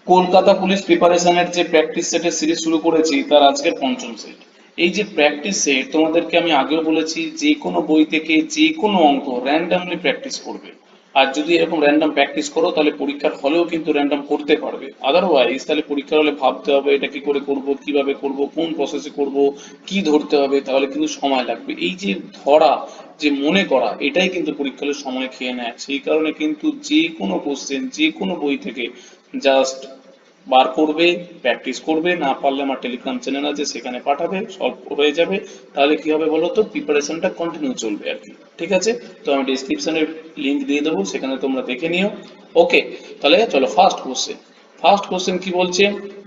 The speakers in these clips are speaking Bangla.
কলকাতা পুলিশ প্রিপারেশনের যে প্র্যাকটিস সেটের সিরিজ শুরু করেছি তার আজকের পঞ্চম সেট। এই যে প্র্যাকটিস সেট তোমাদেরকে আমি আগেও বলেছি যে কোনো বই থেকে যে কোনো অঙ্ক র্যান্ডামলি প্র্যাকটিস করবে। আর যদি এরকম র্যান্ডাম প্র্যাকটিস করো তাহলে পরীক্ষার হলেও কিন্তু র্যান্ডাম করতে পারবে, আদারওয়াইজ তাহলে পরীক্ষার হলে ভাবতে হবে এটা কি করে করব, কিভাবে করব, কোন প্রসেসে করব, কি ধরতে হবে, তাহলে কিন্তু সময় লাগবে। এই যে ধরা, যে মনে করা, এটাই কিন্তু পরীক্ষা হলে সময় খেয়ে নেয়। সেই কারণে কিন্তু যে কোনো কোশ্চেন যে কোনো বই থেকে জাস্ট বার করবে, প্র্যাকটিস করবে, না পারলে আমার টেলিগ্রাম চ্যানেল আছে সেখানে পাঠাবে, সলভ হয়ে যাবে। তাহলে কি হবে বলো তো, প্রিপারেশনটা কন্টিনিউ চলবে আর কি। ঠিক আছে, তো আমি ডিসক্রিপশনে লিংক দিয়ে দেবো, সেখানে তোমরা দেখে নিও। ওকে, তাহলে চলো ফার্স্ট কোশ্চেন। ফার্স্ট কোশ্চেন কি বলছে,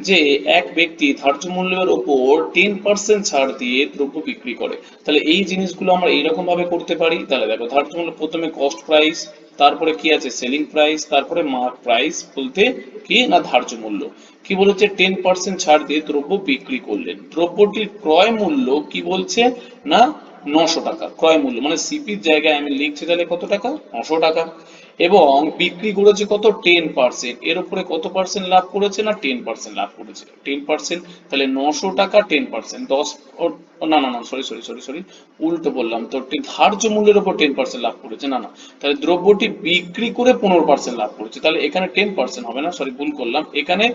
যে এক ব্যক্তি ধার্য মূল্যের ওপর 10% ছাড় দিয়ে দ্রব্য বিক্রি করে। তাহলে এই জিনিসগুলো আমরা এইরকম ভাবে করতে পারি। তাহলে দেখো, ধার্য মূল্য প্রথমে কস্ট প্রাইস, তারপরে কি আছে সেলিং প্রাইস, তারপরে মার্ক প্রাইস বলতে কি না ধার্য মূল্য। কি বলেছে, 10% ছাড় দিয়ে দ্রব্য বিক্রি করলেন। দ্রব্যটির ক্রয় মূল্য কি বলছে না 900 টাকা। ক্রয় মূল্য মানে সিপির জায়গায় আমি লিখছি তাহলে কত টাকা, 900 টাকা। এবং বিক্রি করেছে কত, 10%। এর উপরে কত পার্সেন্ট লাভ করেছে না 10% লাভ করেছে, 10%। তাহলে 900 টাকা 10%, 10, না না না, সরি সরি সরি সরি, উল্টো বললাম তো। ধার্য মূল্যের উপর 10% লাভ করেছে, না না, তাহলে দ্রব্যটি বিক্রি করে 15% লাভ করেছে। তাহলে এখানে 10% হবে না, সরি ভুল করলাম, এখানে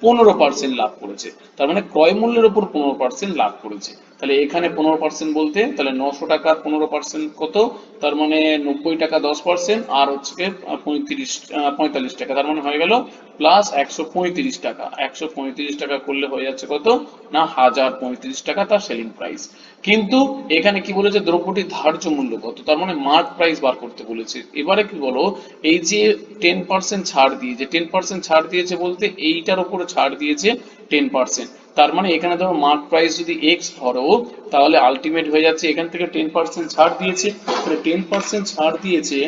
15% লাভ করেছে। তার মানে ক্রয় মূল্যের উপর 15% লাভ করেছে। তাহলে এখানে 15% বলতে তাহলে 900 টাকার 15% কত, তার মানে 90 টাকা 10%, আর হচ্ছে 45 টাকা, তার মানে হয়ে গেল প্লাস 135 টাকা। 135 টাকা করলে হয়ে যাচ্ছে কত না 1035 টাকা তার সেলিং প্রাইস। কিন্তু এখানে কি বলেছে, দ্রব্যটির ধার্য মূল্য কত, তার মানে মার্ক প্রাইস বার করতে বলেছে। এবারে কি বলো, এই যে 10% ছাড় দিয়েছে, 10% ছাড় দিয়েছে বলতে এইটার উপরে ছাড় দিয়েছে 10%। তার মানে এখানে ধরো মার্ক প্রাইস যদি এক্স ধরো, তাহলে আলটিমেট হয়ে যাচ্ছে এখান থেকে 10% ছাড় দিয়েছে। তাহলে 10% ছাড় দিয়েছে,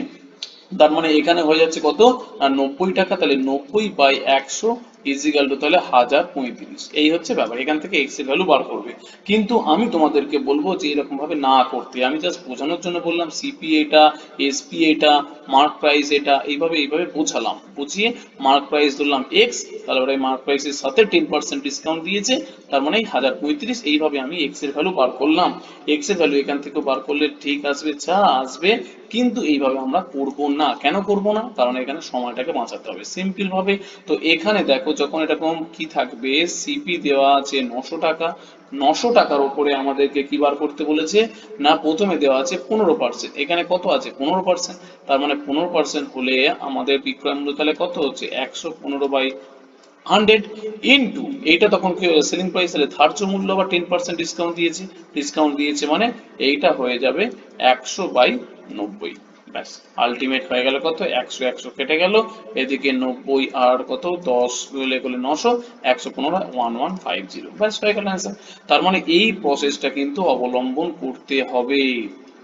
তার মানে এখানে হয়ে যাচ্ছে কত না 90 টাকা। তাহলে 90/100 ইজিক্যাল টু তাহলে 1035। এই হচ্ছে ব্যাপার, এখান থেকে এক্স এর ভ্যালু বার করবে। কিন্তু আমি তোমাদেরকে বলবো যে এরকম ভাবে না করতে, আমি জাস্ট বোঝানোর জন্য বললাম সিপি এটা, এসপি এটা, মার্ক প্রাইস এটা, এইভাবে এইভাবে বোঝালাম, বুঝিয়ে মার্ক প্রাইস ধরলাম এক্স, তারপরে মার্ক প্রাইসের সাথে 10% ডিসকাউন্ট দিয়েছে, তার মানে 1035। এইভাবে আমি এক্স এর ভ্যালু বার করলাম। এক্স এর ভ্যালু এখান থেকে বার করলে ঠিক আসবে, যা আসবে। কিন্তু এইভাবে আমরা করব না। কেন করব না, কারণ এখানে সময়টাকে বাঁচাতে হবে সিম্পল ভাবে। তো এখানে দেখো, যখন এরকম কি থাকবে, সিপি দেওয়া আছে 900 টাকা, 900 টাকার উপরে আমাদেরকে কি বার করতে বলেছে না, প্রথমে দেওয়া আছে 15%, এখানে কত আছে 15%। তার মানে 15% হলে আমাদের বিক্রয় মূল্য তাহলে কত হচ্ছে 115/100 ইন্টু এইটা, তখন কি সেলিং প্রাইস, তাহলে ধার্য মূল্য বা 10% ডিসকাউন্ট দিয়েছে মানে এইটা হয়ে যাবে 100/90। ব্যাস, আলটিমেট হয়ে গেল কত, 100 100 কেটে গেল, এদিকে 90 আর কত 10 গুলে করলে 900, 115 1150। ব্যাস হয়ে গেল অ্যান্সার। তার মানে এই প্রসেসটা কিন্তু অবলম্বন করতে হবে,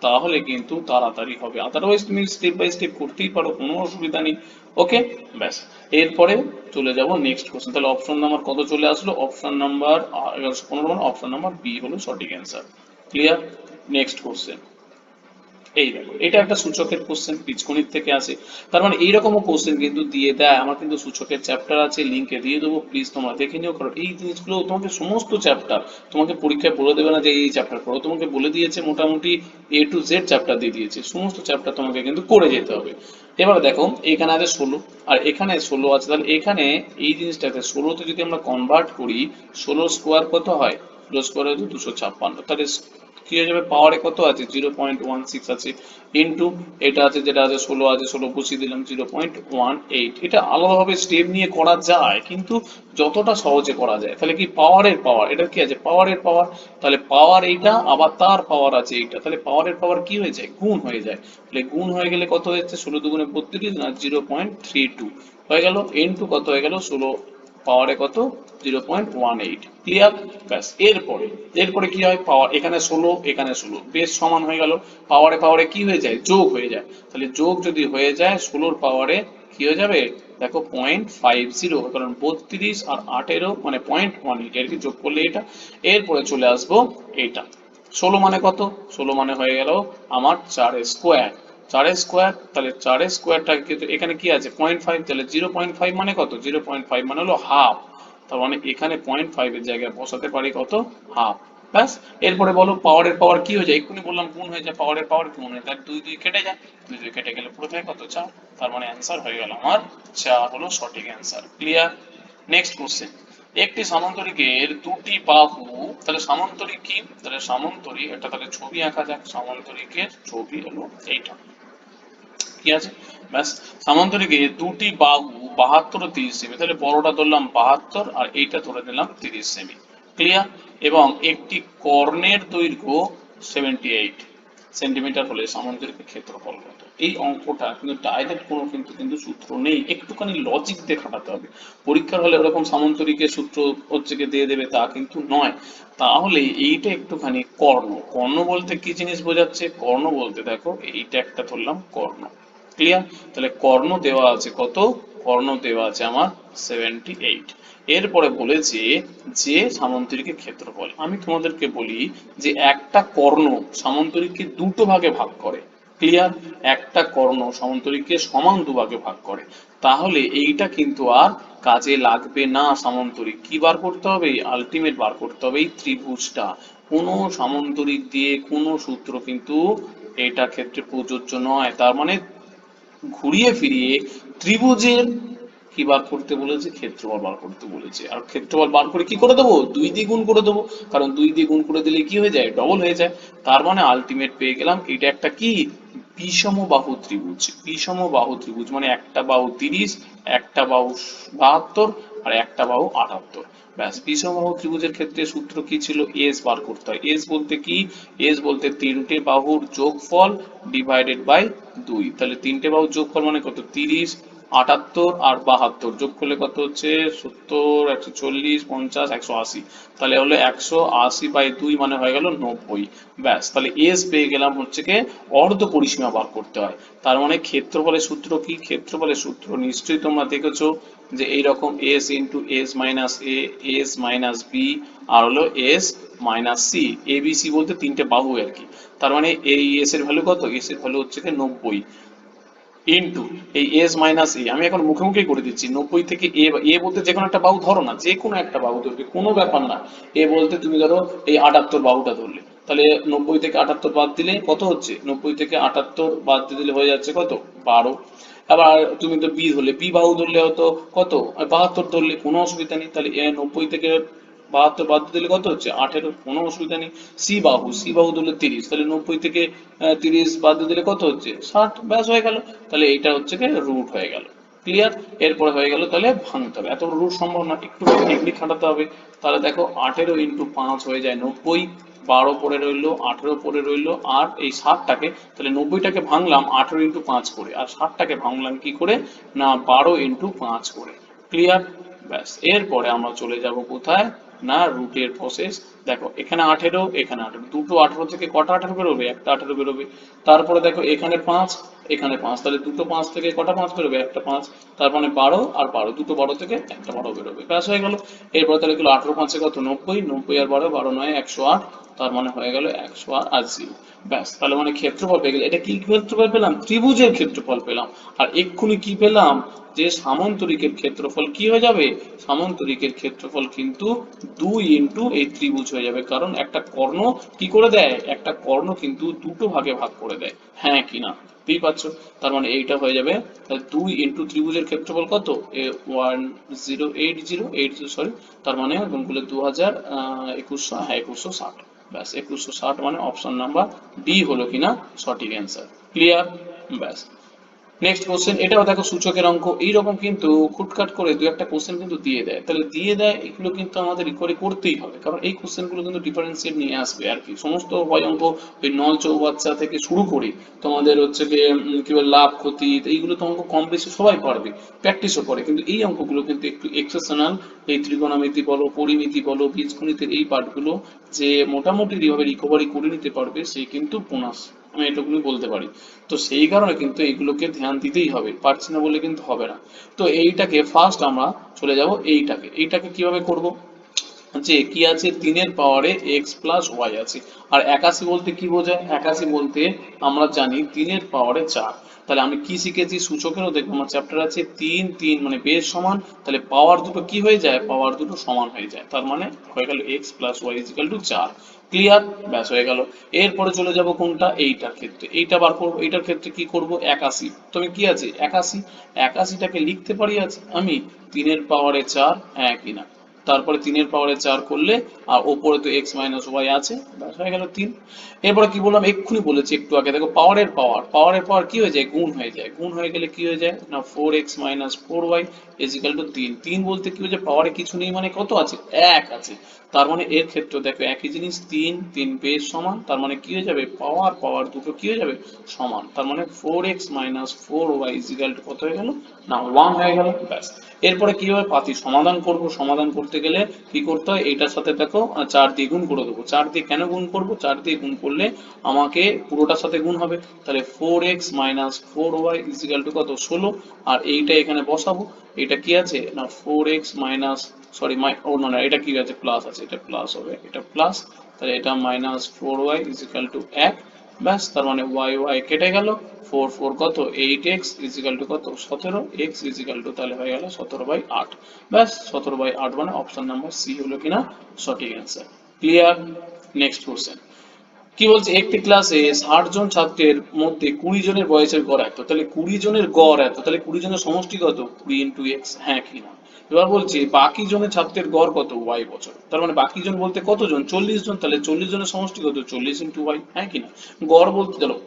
তাহলে কিন্তু তাড়াতাড়ি হবে। আদারওয়াইজ তুমি স্টেপ বাই স্টেপ করতেই পারো, কোনো অসুবিধা নেই। ওকে, ব্যাস। এরপরে চলে যাব নেক্সট কোশ্চেন। তাহলে অপশন নাম্বার কত চলে আসলো, অপশন নাম্বার 1115, মানে অপশন নাম্বার বি হলো সঠিক অ্যান্সার। ক্লিয়ার? Next question. এই দেখো, এটা একটা সূচকের কোশ্চেন, বীজগণিত থেকে আসে। তার মানে এইরকমও কোশ্চেন কিন্তু দিয়ে দেয়। আমার কিন্তু সূচকের চ্যাপ্টার আছে, লিঙ্কে দিয়ে দেবো, প্লিজ তোমরা দেখে নিও। কারণ এই জিনিসগুলো তোমাকে সমস্ত চ্যাপ্টার, তোমাকে পরীক্ষায় বলে দেবে না যে এই চ্যাপ্টার পড়ো, তোমাকে বলে দিয়েছে মোটামুটি A to Z চ্যাপ্টার দিয়ে দিয়েছে, সমস্ত চ্যাপ্টার তোমাকে কিন্তু করে যেতে হবে। এবার দেখো, এখানে আছে 16 আর এখানে 16 আছে, তাহলে এখানে এই জিনিসটাকে 16তে যদি আমরা কনভার্ট করি, 16 স্কোয়ার কত হয়, 16 স্কোয়ার হচ্ছে 256। তাহলে কি হয়ে যাবে, পাওয়ারে কত আছে 0.16 আছে, ইন্টু এটা আছে, যেটা আছে 16 আছে, 16 বসিয়ে দিলাম 0.18। এটা আলাদাভাবে স্টেপ নিয়ে করা যায়, কিন্তু যতটা সহজে করা যায়। তাহলে কি পাওয়ারের পাওয়ার, এটা কি আছে পাওয়ারের পাওয়ার, তাহলে পাওয়ার এইটা, আবার তার পাওয়ার আছে এইটা, তাহলে পাওয়ারের পাওয়ার কি হয়ে যায়, গুণ হয়ে যায়। তাহলে গুণ হয়ে গেলে কত হচ্ছে, 16 দুগুণে 32 না 0.32 হয়ে গেল, ইন্টু কত হয়ে গেল 16 পাওয়ারে কত 0.18। ক্লিয়ার? ব্যাস। এরপরে এরপরে কি হয়, পাওয়ার এখানে 16 এখানে 16 বেশ সমান হয়ে গেল, পাওয়ারে পাওয়ারে কি হয়ে যায়, যোগ হয়ে যায়। তাহলে যোগ যদি হয়ে যায় 16 পাওয়ারে কি হয়ে যাবে, দেখো 0.50, কারণ 32 আর 18 মানে 0.18, এর কি যোগ করলে এটা। এরপরে চলে আসবো এটা, 16 মানে কত, 16 মানে হয়ে গেল আমার 4 স্কোয়ার। 4 স্কোয়ার, তাহলে 4 স্কোয়ারটা কিন্তু এখানে কি আছে 0.5, তাহলে 0.5 মানে কত, 0.5 মানে হলো হাফ, তার মানে এখানে 0.5 এর জায়গায় বসাতে পারি কত, হাফ। ব্যাস। এরপরে বলো পাওয়ারের পাওয়ার কি হয়ে যায়, এক্ষুনি বললাম গুণ হয়ে যায়, পাওয়ারের পাওয়ার গুণ হয়ে যায়, 2 2 কেটে যায়, 2 2 কেটে গেলে পুরো থাকে কত, 4, তার মানে অ্যান্সার হয়ে গেল আমার 4 হলো সঠিক অ্যান্সার। ক্লিয়ার? নেক্সট কোশ্চেন, একটি সামান্তরিকের দুটি বাহু, তাহলে সামান্তরিক কি, তাহলে সামান্তরিক এটা তাহলে ছবি আঁকা যাক, সামান্তরিকের ছবি হলো এইটা, কি আছে, ব্যাস। সামান্তরিকের দুটি বাহু 72 ও 30 সেমি, তাহলে বড়টা ধরলাম 72 আর এইটা ধরে নিলাম 30 সেমি। ক্লিয়ার? এবং একটি কর্ণের দৈর্ঘ্য 78 সেন্টিমিটার হলে সামান্তরিকের ক্ষেত্রফল কত। এই অঙ্কটা কিন্তু ডাইরেক্ট কোনো কিন্তু সূত্র নেই, একটুখানি লজিক দিয়ে খাটাতে হবে। পরীক্ষার হলে ওরকম সামান্তরিকের সূত্র হচ্ছে কি দিয়ে দেবে তা কিন্তু নয়। তাহলে এইটা একটুখানি কর্ণ, কর্ণ বলতে কি জিনিস বোঝাচ্ছে, কর্ণ বলতে দেখো এইটা একটা ধরলাম কর্ণ। ক্লিয়ার? তাহলে কর্ণ দেওয়া আছে কত, কর্ণ দেওয়া আছে আমার 78। এরপরে বলেছে যে সামান্তরিকের ক্ষেত্রফল, আমি তোমাদেরকে বলি যে একটা কর্ণ সামান্তরিককে দুটো ভাগে ভাগ করে। ক্লিয়ার? একটা কর্ণ সামান্তরিককে সমান দুভাগে ভাগ করে, তাহলে এইটা কিন্তু আর কাজে লাগবে না। সামান্তরিক কি বার করতে হবে, আলটিমেট বার করতে হবে এই ত্রিভুজটা। কোনো সামান্তরিক দিয়ে কোনো সূত্র কিন্তু এটার ক্ষেত্রে প্রযোজ্য নয়। তার মানে ঘুরিয়ে ফিরিয়ে ত্রিভুজের কি বার করতে বলেছে, ক্ষেত্রফল বার করতে বলেছে। আর ক্ষেত্রফল বার করে কি করে দেবো, 2 দিয়ে গুণ করে দেবো, কারণ 2 দিয়ে গুণ করে দিলে কি হয়ে যায়, ডবল হয়ে যায়। তার মানে আলটিমেট পেয়ে গেলাম এটা একটা কি, বিষমবাহু ত্রিভুজ। বিষমবাহু ত্রিভুজ মানে একটা বাহু 30, একটা বাহু 72 আর একটা বাহু 78। ব্যাস। বিষমবাহু ত্রিভুজের ক্ষেত্রে সূত্র কি ছিল, এস বার করতে হয়। এস বলতে কি, এস বলতে তিনটে বাহুর যোগফল ডিভাইডেড বাই 2। তাহলে তিনটে বাহুর যোগফল মানে কত, 30, 78 আর 72, যোগ করলে কত হচ্ছে 70, 140, 50, 180, তাহলে হলো 180 বাই 2 মানে হয়ে গেল 90। ব্যাস। তাহলে এস পেয়ে গেলাম, হচ্ছে কি অর্ধ পরিসীমা বার করতে হয়। তার মানে ক্ষেত্রফলের সূত্র কি, ক্ষেত্রফলের সূত্র নিশ্চয়ই তোমরা দেখেছো যে এইরকম এস ইন্টু এস মাইনাস এ, এস মাইনাস বি, আর হলো S minus C. A B C বলতে তিনটে বাহু আর কি। তার মানে এই এস এর ভ্যালু কত, এস এর ভ্যালু হচ্ছে কি 90 ইন্টু এই এস মাইনাস এ, আমি এখন মুখে মুখেই করে দিচ্ছি, 90 থেকে এ, এ বলতে যে কোনো একটা বাহু ধরো না, যে কোনো একটা বাহু ধরবে, কোনো ব্যাপার না। এ বলতে তুমি ধরো এই 78 বাহুটা ধরলে, তাহলে 90 থেকে 78 বাদ দিলে কত হচ্ছে, 90 থেকে 78 বাদ দিয়ে দিলে হয়ে যাচ্ছে কত, 12। আবার তুমি তো বি ধরলে, বি বাহু ধরলে হয়তো কত, 72 ধরলে, কোনো অসুবিধা নেই। তাহলে 90 থেকে 72 বাদ দিলে কত হচ্ছে 18, কোনো অসুবিধা নেই। সি বাহু, সি বাহু ধরলে 30, তাহলে 90 থেকে 30 বাদ দিলে কত হচ্ছে 60। ব্যাস হয়ে গেল। তাহলে এইটা হচ্ছে কি রুট হয়ে গেল। ক্লিয়ার? এরপরে হয়ে গেল, তাহলে ভাঙতে হবে, এত রুট সম্ভব না, একটু টেকনিক খাটাতে হবে। তাহলে দেখো 18 ইন্টু 5 হয়ে যায় 90, 12 পড়ে রইলো, 18 পড়ে রইলো, আর এই 60টাকে, তাহলে 90টাকে ভাঙলাম 18 ইন্টু 5 করে, আর 60টাকে ভাঙলাম কি করে না 12 ইন্টু 5 করে। ক্লিয়ার? ব্যাস। এরপরে আমরা চলে যাব কোথায় না রুটের প্রসেস। দেখো এখানে 18, এখানে 18, দুটো 18 থেকে কটা 18 বেরোবে, একটা 18 বেরোবে। তারপরে দেখো এখানে 5, এখানে 5, তাহলে দুটো 5 থেকে কটা 5 বেরোবে, একটা 5। তার মানে 12 আর 12, দুটো 12 থেকে একটা 12 বেরোবে। ব্যাস হয়ে গেল। এরপরে তাহলে কি 18 5 কত 90, 90 আর 12, 12 9 108, তার মানে হয়ে গেল 180। ব্যাস। তাহলে মানে ক্ষেত্রফল পেয়ে গেল। এটা কি ক্ষেত্রফল পেলাম, ত্রিভুজের ক্ষেত্রফল পেলাম। আর এক্ষুনি কি পেলাম, যে সামান্তরিকের ক্ষেত্রফল কি হয়ে যাবে, সামান্তরিকের ক্ষেত্রফল কিন্তু 2 ইন্টু এই ত্রিভুজ হয়ে যাবে, কারণ একটা কর্ণ কি করে দেয়, একটা কর্ণ কিন্তু দুটো ভাগে ভাগ করে দেয়, হ্যাঁ কি না, বুঝতেই পারছো। তার মানে এইটা হয়ে যাবে 2 ইন্টু ত্রিভুজের ক্ষেত্রফল কত, 1080, সরি, তার মানে গুণ করলে 2100, হ্যাঁ 2160। ব্যাস 2160 মানে অপশন নাম্বার ডি হলো কিনা সঠিক অ্যান্সার। ক্লিয়ার? ব্যাস। নেক্সট কোশ্চেন, এটাও দেখো সূচকের অঙ্ক, এইরকম কিন্তু খুটখাট করে দু একটা কোশ্চেন কিন্তু দিয়ে দেয়, তাহলে দিয়ে দেয় এগুলো কিন্তু আমাদের রিকভারি করতেই হবে, কারণ এই কোশ্চেনগুলো কিন্তু ডিফারেন্সিয়েট নিয়ে আসবে আর কি। সমস্ত হয় অঙ্ক ওই নল চৌবাচ্চা থেকে শুরু করে তোমাদের হচ্ছে গিয়ে কি বলে লাভ ক্ষতি, এইগুলো তো অঙ্ক কম বেশি সবাই পারবে, প্র্যাকটিসও করে, কিন্তু এই অঙ্কগুলো কিন্তু একটু এক্সেপশনাল। এই ত্রিকোণমিতি বলো, পরিমিতি বলো, বীজগণিতের এই পার্টগুলো যে মোটামুটি যেভাবে রিকভারি করে নিতে পারবে সে কিন্তু বোনাস, আমি এটুকুনি বলতে পারি। তো সেই কারণে কিন্তু এইগুলোকে ধ্যান দিতেই হবে, পারছি না বলে কিন্তু হবে না। তো এইটাকে ফার্স্ট আমরা চলে যাব এইটাকে, এইটাকে কিভাবে করব, যে কি আছে, 3 এর পাওয়ারে x প্লাস ওয়াই আছে। আর 81 বলতে কি বোঝায়? 81 বলতে আমরা জানি 3 এর পাওয়ারে 4। তাহলে আমি কি শিখেছি? সূচকেরও দেখবো আমার চ্যাপ্টার আছে 3 3 মানে বেস সমান, তাহলে পাওয়ার দুটো কি হয়ে যায়? পাওয়ার দুটো সমান হয়ে যায়, তার মানে হয়ে গেল x plus y equal to 4। Clear? ব্যাস হয়ে গেল। এরপরে চলে যাব কোনটা? এইটার ক্ষেত্রে। এইটা বার করবো। এইটার ক্ষেত্রে কি করব? 81। তবে কি আছে? 81। 81টাকে লিখতে পারি আছে আমি 3 এর পাওয়ারে 4, হ্যাঁ কিনা? তারপরে 3 এর পাওয়ারে 4 করলে, আর ওপরে তো x মাইনাস ওয়াই আছে, ব্যাস হয়ে গেল 3। এরপরে কি বললাম? এক্ষুনি বলেছি একটু আগে, দেখো পাওয়ারের পাওয়ার, পাওয়ারের পাওয়ার কি হয়ে যায়? গুণ হয়ে যায়। গুণ হয়ে গেলে কি হয়ে যায় না, 4x minus 4y is equal two 3। 3 বলতে কি হচ্ছে? পাওয়ারে কিছু নেই মানে কত আছে? 1 আছে। তার মানে এর ক্ষেত্রে দেখো একই জিনিস, 3 3 বেস সমান, তার মানে কি হয়ে যাবে? পাওয়ার পাওয়ার দুটো কি হয়ে যাবে? সমান। তার মানে 4x minus 4y is equal two কত হয়ে গেল না, 1 হয়ে গেল। ব্যাস। এরপরে কি হবে? পাতি সমাধান করব। সমাধান করতে গেলে কি করতে হয়? এইটার সাথে দেখো 4 দিয়ে গুণ করে দেবো। 4 দিয়ে কেন গুণ করব? 4 দিয়ে গুণ করলে আমাকে পুরোটার সাথে গুণ হবে। তাহলে 4x minus 4y is equal two কত? 16। আর এইটা এখানে বসাবো। এটা কি আছে না, 4x মাইনাস, সরি ও না, এটা কি আছে? প্লাস আছে, এটা প্লাস হবে, এটা প্লাস। তাহলে এটা মাইনাস 4y ইজিক্যাল টু 1। ব্যাস, তার মানে ওয়াই ওয়াই কেটে গেল। 4 4 কত? 8x ইজিক্যাল টু কত? 17। x ইজিক্যাল টু তাহলে হয়ে গেল 17/8। ব্যাস, 17/8 মানে অপশন নাম্বার সি হলো কিনা সঠিক অ্যান্সার। ক্লিয়ার? নেক্সট কোশ্চেন কি বলছে? একটি ক্লাসে 60 জন ছাত্রের মধ্যে 20 জনের বয়সের গড় এত, তাহলে 20 জনের গড় এত, তাহলে 20 জনের সমষ্টি কত? 20 ইন্টু এক্স, হ্যাঁ কি না? এবার বলছে বাকি জনের ছাত্রের গড় কত? ওয়াই বছর। তার মানে বাকি জন বলতে কতজন? 40 জন, তাহলে 40 জনের সমষ্টি কত? 40 ইন্টু ওয়াই, হ্যাঁ কি না? গড় বলতে চলো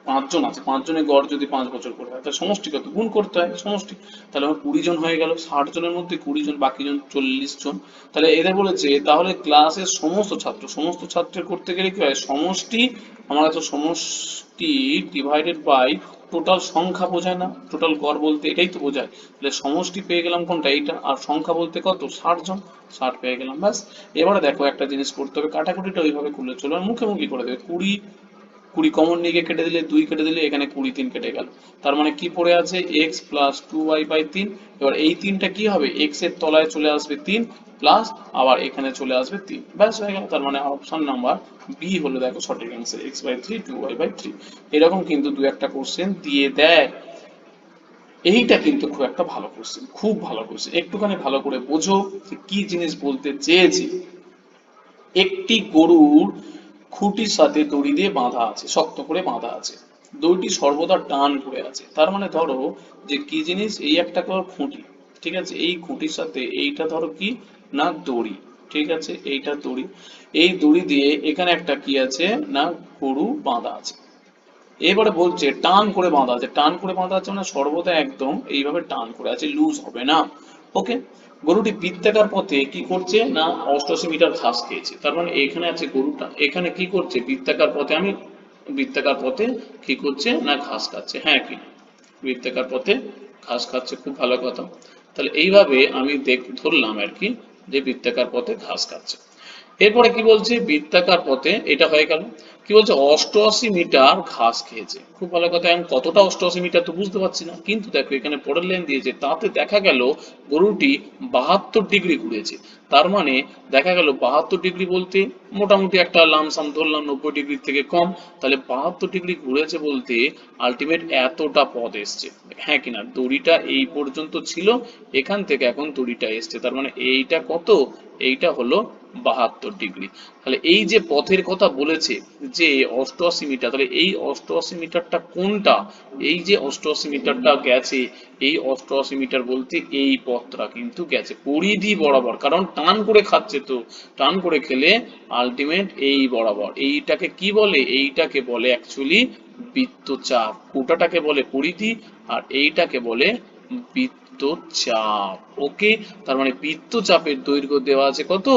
5 জন আছে, 5 জনের গড় যদি 5 বছর করে হয়, তাহলে সমষ্টি কত? গুণ করতে হয় সমষ্টি। তাহলে আমার 20 জন হয়ে গেল, 60 জনের মধ্যে 20 জন, বাকি জন 40 জন। তাহলে এদের বলেছে তাহলে ক্লাসের সমস্ত ছাত্র, সমস্ত ছাত্রের করতে গেলে কি হয়? সমষ্টি, আমরা তো সমষ্টি ডিভাইডেড বাই টোটাল সংখ্যা বোঝায় না? টোটাল গড় বলতে এটাই তো বোঝায়। তাহলে সমষ্টি পেয়ে গেলাম কোনটা? এইটা। আর সংখ্যা বলতে কত? 60 জন, 60 পেয়ে গেলাম। ব্যাস। এবারে দেখো একটা জিনিস করতে হবে, কাটাকুটিটা ওইভাবে করলে চলো, আর মুখে করে দেবে। 20 20 কমন নিয়ে কেটে দিলে, 2 কেটে দিলে, এখানে 20 3 কেটে গেল। তার মানে কি পড়ে আছে? x plus 2y by 3। এবার এই 3টা কি হবে? x এর তলায় চলে আসবে 3, প্লাস আবার এখানে চলে আসবে 3। ব্যাস হয়ে গেল। তার মানে অপশন নাম্বার বি হলো দেখো সঠিক answer, x by 3 2y by 3। এরকম কিন্তু দু একটা কোশ্চেন দিয়ে দেয়। এইটা কিন্তু খুব একটা ভালো কোশ্চেন, খুব ভালো কোশ্চেন, একটুখানি ভালো করে বোঝো যে কি জিনিস বলতে চেয়েছি। একটি গরুর খুঁটির সাথে দড়ি দিয়ে বাঁধা আছে, শক্ত করে বাঁধা আছে। দড়িটি সর্বদা টান করে আছে। তার মানে ধরো যে কি জিনিস, এই একটা ধরো খুঁটি, ঠিক আছে? এই খুঁটির সাথে এইটা ধরো কি না, দড়ি, ঠিক আছে? এইটা দড়ি। এই দড়ি দিয়ে এখানে একটা কি আছে না, গরু বাঁধা আছে। এবারে বলছে টান করে বাঁধা আছে। টান করে বাঁধা আছে মানে সর্বদা একদম এইভাবে টান করে আছে, লুজ হবে না। ওকে। গরুটি বৃত্তাকার পথে কি করছে না, 88 মিটার ঘাস খেয়েছে। তার মানে এখানে আছে গরুটা, এখানে কি করছে? বৃত্তাকার পথে, আমি বৃত্তাকার পথে কি করছে না, ঘাস খাচ্ছে, হ্যাঁ কি? বৃত্তাকার পথে ঘাস খাচ্ছে, খুব ভালো কথা। তাহলে এইভাবে আমি ধরলাম আর কি, যে বৃত্তাকার পথে ঘাস খাচ্ছে। এরপরে কি বলছে? বৃত্তাকার পথে, এটা হয়ে গেল। কি বলছে? 88 মিটার ঘাস খেয়েছে, খুব ভালো কথা। এখন কতটা 88 মিটার তো বুঝতে পারছি না, কিন্তু দেখো এখানে পরের লাইন দিয়েছে, তাতে দেখা গেল গরুটি 72 ডিগ্রি ঘুরেছে। তার মানে দেখা গেল 72 ডিগ্রি বলতে মোটামুটি একটা লামসাম ধরলাম 90 ডিগ্রি থেকে কম। তাহলে 72 ডিগ্রি ঘুরেছে বলতে আলটিমেট এতটা পথ এসছে, হ্যাঁ কিনা? দড়িটা এই পর্যন্ত ছিল, এখান থেকে এখন দড়িটা এসছে, তার মানে এইটা কত? এইটা হলো 72 ডিগ্রি। তাহলে এই যে পথের কথা বলেছে যে 88 মিটার, তাহলে এই 88 মিটারটা কোনটা? এই যে 88 মিটারটা গেছে, এই 88 মিটার বলতে এই পথটা কিন্তু গেছে পরিধি বরাবর, কারণ টান করে খাচ্ছে তো, টান করে খেলে আলটিমেট এই বরাবর। এইটাকে কি বলে? এইটাকে বলে অ্যাকচুয়ালি বৃত্তচাপ। কোটাটাকে বলে পরিধি, আর এইটাকে বলে বৃত্তচাপ। ওকে। তার মানে বৃত্তচাপের দৈর্ঘ্য দেওয়া আছে কত?